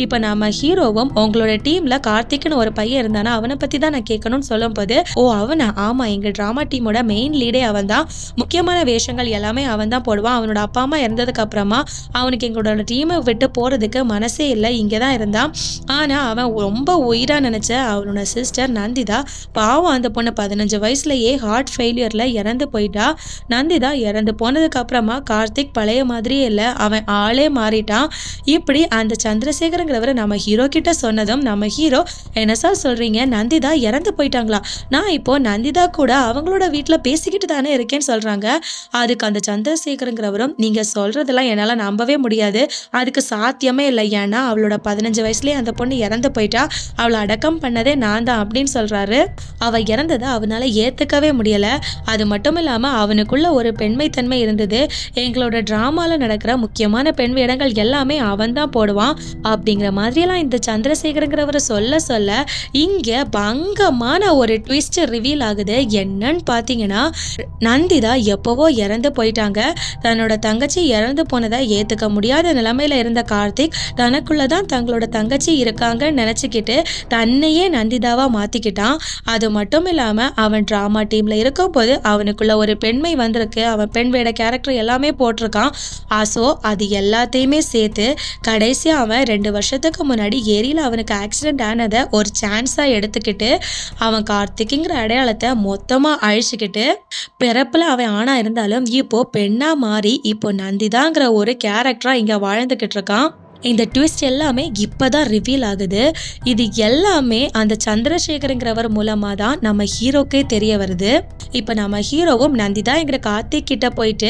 இப்போ நம்ம ஹீரோவும் உங்களோட டீமில் கார்த்திக்னு ஒரு பையன் இருந்தானா அவனை பற்றி தான் நான் கேட்கணும்னு சொல்லும் போது ஓ அவனா, ஆமாம் எங்கள் ட்ராமா டீமோட மெயின் லீடே அவன் தான், முக்கியமான வேஷங்கள் எல்லாமே அவன் தான் போடுவான். அவனோட அப்பா அம்மா இறந்ததுக்கு அப்புறமா அவனுக்கு எங்களோட டீமை விட்டு போகிறதுக்கு மனசே இல்லை, இங்கே தான் இருந்தான். ஆனால் அவன் ரொம்ப உயிராக நினச்ச அவனோட சிஸ்டர் நந்திதா பாவம், அந்த பொண்ணு 15 வயசுலேயே ஹார்ட் ஃபெயிலியரில் இறந்து போயிட்டா. நந்திதா இறந்து போனதுக்கு அப்புறமா கார்த்திக் பழைய மாதிரியே இல்லை, அவன் ஆளே மாறிட்டான். இப்படி அந்த சந்திரசேகரங்கிறவர் நம்ம ஹீரோ கிட்ட சொன்னதும் நம்ம ஹீரோ என்ன சார் சொல்கிறீங்க, நந்திதா இறந்து போயிட்டாங்களா? நான் இப்போ நந்திதா கூட அவங்களோட வீட்டில் பேசிக்கிட்டு தானே இருக்கேன்னு சொல்கிறாங்க. அதுக்கு அந்த சந்திரசேகரங்கிறவரும் நீங்கள் சொல்கிறதெல்லாம் என்னால் நம்பவே முடியாது, அதுக்கு சாத்தியமே இல்லை, ஏன்னா அவளோட 15 வயசுலேயே அந்த பொண்ணு இறந்து போயிட்டா, அவளை அடக்கம் பண்ணதே நான் தான் அப்படின்னு சொல்கிறாரு. அவள் இறந்ததை அவனால் ஏற்றுக்கவே முடியலை. அது மட்டும் இல்லாமல் அவனுக்குள்ள ஒரு பெண்மைத்தன்மை இருந்தது, எங்களோட ட்ராமாவில் நடக்கிற முக்கியமான பெண் வேடங்கள் எல்லாமே அவன் தான் போடுவான் அப்படிங்கிற மாதிரியெல்லாம் இந்த சந்திரசேகரங்கிறவர் சொல்ல சொல்ல இங்கே பங்கமான ஒரு ட்விஸ்ட் ரிவீல் ஆகுது. என்னன்னு பார்த்தீங்கன்னா நந்திதா எப்போவோ இறந்து போயிட்டாங்க. தன்னோட தங்கச்சி இறந்து போனதை ஏற்றுக்க முடியாத நிலைமையில இருந்த கார்த்திக் தனக்குள்ள தான் தங்களோட தங்கச்சி இருக்காங்கன்னு நினச்சிக்கிட்டு தன்னையே நந்திதாவா மாற்றிக்கிட்டான். அது மட்டும் இல்லாமல் அவன் ட்ராமா டீமில் இருக்கும்போது அவனுக்குள்ள ஒரு பெண்மை வந்திருக்கு, அவன் பெண் வேட கேரக்டர் எல்லாமே போட்டிருக்கான். ஸோ அது எல்லாத்தையுமே சேர்த்து கடைசியாக அவன் 2 வருஷத்துக்கு முன்னாடி ஏரியில் அவனுக்கு ஆக்சிடென்ட் ஆனதை ஒரு சான்ஸாக எடுத்துக்கிட்டு அவன் கார்த்திக்குங்கிற அடையாளத்தை மொத்தமாக அழிச்சுக்கிட்டு பிறப்பில் அவன் ஆணா இருந்தாலும் இப்போ பெண்ணாக மாறி இப்போ நந்திதாங்கிற ஒரு கேரக்டராக இங்கே வாழ்ந்துக்கிட்டு இருக்கான். இந்த ட்விஸ்ட் எல்லாமே இப்பதான் ரிவீல் ஆகுது. இது எல்லாமே அந்த சந்திரசேகருங்கிறவர் மூலமா தான் நம்ம ஹீரோக்கே தெரிய வருது. இப்ப நம்ம ஹீரோவும் நந்திதாங்கிற கார்த்திக் கிட்ட போயிட்டு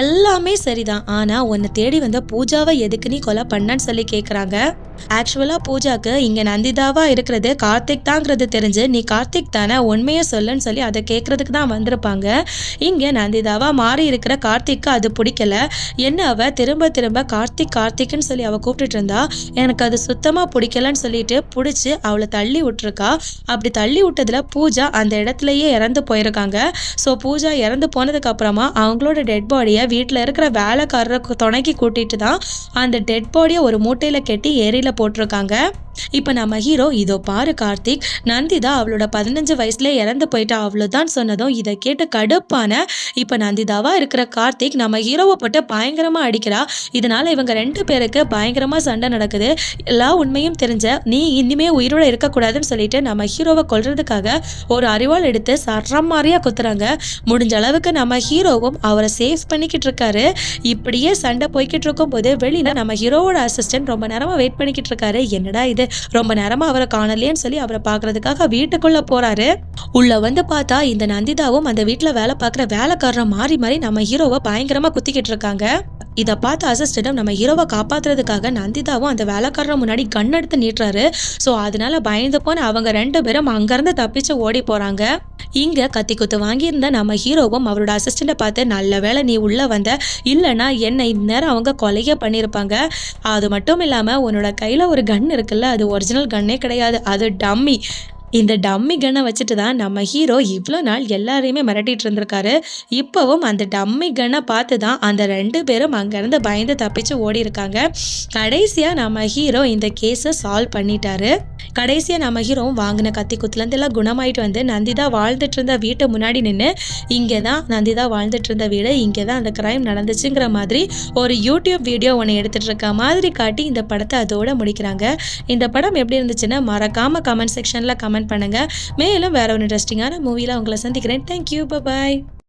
எல்லாமே சரிதான், ஆனா உன்னை தேடி வந்த பூஜாவை எதுக்கு நீ கொலை பண்ணன்னு சொல்லி கேக்குறாங்க. ஆக்சுவலா பூஜாக்கு இங்க நந்திதாவா இருக்கிறது கார்த்திக் தாங்கிறது தெரிஞ்சு நீ கார்த்திக் தானே உண்மையை சொல்லுன்னு சொல்லி அதை கேட்கறதுக்கு தான் வந்திருப்பாங்க. இங்க நந்திதாவா மாறி இருக்கிற கார்த்திக்கு அது பிடிக்கல. என்ன அவ திரும்ப திரும்ப கார்த்திக் கார்த்திக்னு சொல்லி அவ கூப்பிட்டுட்டு இருந்தா, எனக்கு அது சுத்தமா பிடிக்கலன்னு சொல்லிட்டு பிடிச்சி அவளை தள்ளி விட்டுருக்கா. அப்படி தள்ளி விட்டதுல பூஜா அந்த இடத்துலயே இறந்து போயிருக்காங்க. ஸோ பூஜா இறந்து போனதுக்கு அப்புறமா அவங்களோட டெட் பாடியை வீட்டில் இருக்கிற வேலைக்காரரை துணைக்கி கூட்டிட்டு தான் அந்த டெட் பாடியை ஒரு மூட்டையில கட்டி ஏரியில போட்டிருக்காங்க. இப்ப நம்ம ஹீரோ இதோ பாரு கார்த்திக், நந்திதா அவளோட 15 வயசுல இறந்து போயிட்டா அவ்வளவுதான் சொன்னதும் இதை கேட்டு கடுப்பான இப்ப நந்திதாவா இருக்கிற கார்த்திக் நம்ம ஹீரோவை போட்டு பயங்கரமா அடிக்கிறா. இதனால இவங்க 2 பேருக்கு பயங்கரமா சண்டை நடக்குது. எல்லா உண்மையும் தெரிஞ்ச நீ இனிமே உயிரோட இருக்கக்கூடாதுன்னு சொல்லிட்டு நம்ம ஹீரோவை கொல்றதுக்காக ஒரு அரிவாள் எடுத்து சரம் மாதிரியா குத்துறாங்க. முடிஞ்ச அளவுக்கு நம்ம ஹீரோவும் அவரை சேஃப் பண்ணிக்கிட்டு இருக்காரு. இப்படியே சண்டை போய்கிட்டு இருக்கும் போது வெளியில நம்ம ஹீரோவோட அசிஸ்டன்ட் ரொம்ப நேரமா வெயிட் பண்ணிக்கிட்டு இருக்காரு. என்னடா இது, ரொம்ப நேரமா அவரை காணலையேன்னு சொல்லி அவரை பாக்குறதுக்காக வீட்டுக்குள்ள போறாரு. உள்ள வந்து பார்த்தா இந்த நந்திதாவும் அந்த வீட்டுல வேலை பார்க்குற வேலைக்காரன் மாறி மாறி நம்ம ஹீரோவை பயங்கரமா குத்திக்கிட்டு இருக்காங்க. இதை பார்த்து அசிஸ்டன்ட் நம்ம ஹீரோவை காப்பாத்துறதுக்காக நந்திதாவும் அந்த வேலைக்காரன் முன்னாடி கண் எடுத்து நீட்டுறாரு. ஸோ அதனால பயந்து போன அவங்க 2 பேரும் அங்கிருந்து தப்பிச்சு ஓடி போறாங்க. இங்க கத்தி குத்து வாங்கியிருந்த நம்ம ஹீரோவும் அவரோட அசிஸ்டண்ட்டை பார்த்து, நல்ல வேளை நீ உள்ள வந்த, இல்லைன்னா என்ன இந்நேரம் அவங்க கொலையே பண்ணியிருப்பாங்க. அது மட்டும் இல்லாம உன்னோட கையில ஒரு கன் இருக்குல்ல, அது ஒரிஜினல் கன்னே கிடையாது, அது டம்மி. இந்த டம்மி கன்னை வச்சுட்டு தான் நம்ம ஹீரோ இவ்வளோ நாள் எல்லாரையுமே மிரட்டிட்டு இருந்திருக்காரு. இப்போவும் அந்த டம்மி கன்னை பார்த்து தான் அந்த 2 பேரும் அங்கேருந்து பயந்து தப்பிச்சு ஓடி இருக்காங்க. கடைசியாக நம்ம ஹீரோ இந்த கேஸை சால்வ் பண்ணிட்டாரு. கடைசியாக நம்ம ஹீரோவும் வாங்கின கத்தி குத்துலேருந்து எல்லாம் குணமாயிட்டு வந்து நந்திதா வாழ்ந்துட்டு இருந்த வீட்டை முன்னாடி நின்று, இங்கே தான் நந்திதா வாழ்ந்துட்டு இருந்த வீடு, இங்கே தான் அந்த கிரைம் நடந்துச்சுங்கிற மாதிரி ஒரு யூடியூப் வீடியோ ஒன்று எடுத்துகிட்டு இருக்க மாதிரி காட்டி இந்த படத்தை அதோட முடிக்கிறாங்க. இந்த படம் எப்படி இருந்துச்சுன்னா மறக்காமல் கமெண்ட் செக்ஷனில் கமெண்ட் பண்ணுங்கள். மேலும் வேற ஒரு இன்ட்ரெஸ்டிங்கான மூவியில் உங்களை சந்திக்கிறேன். தேங்க்யூ, பாய்.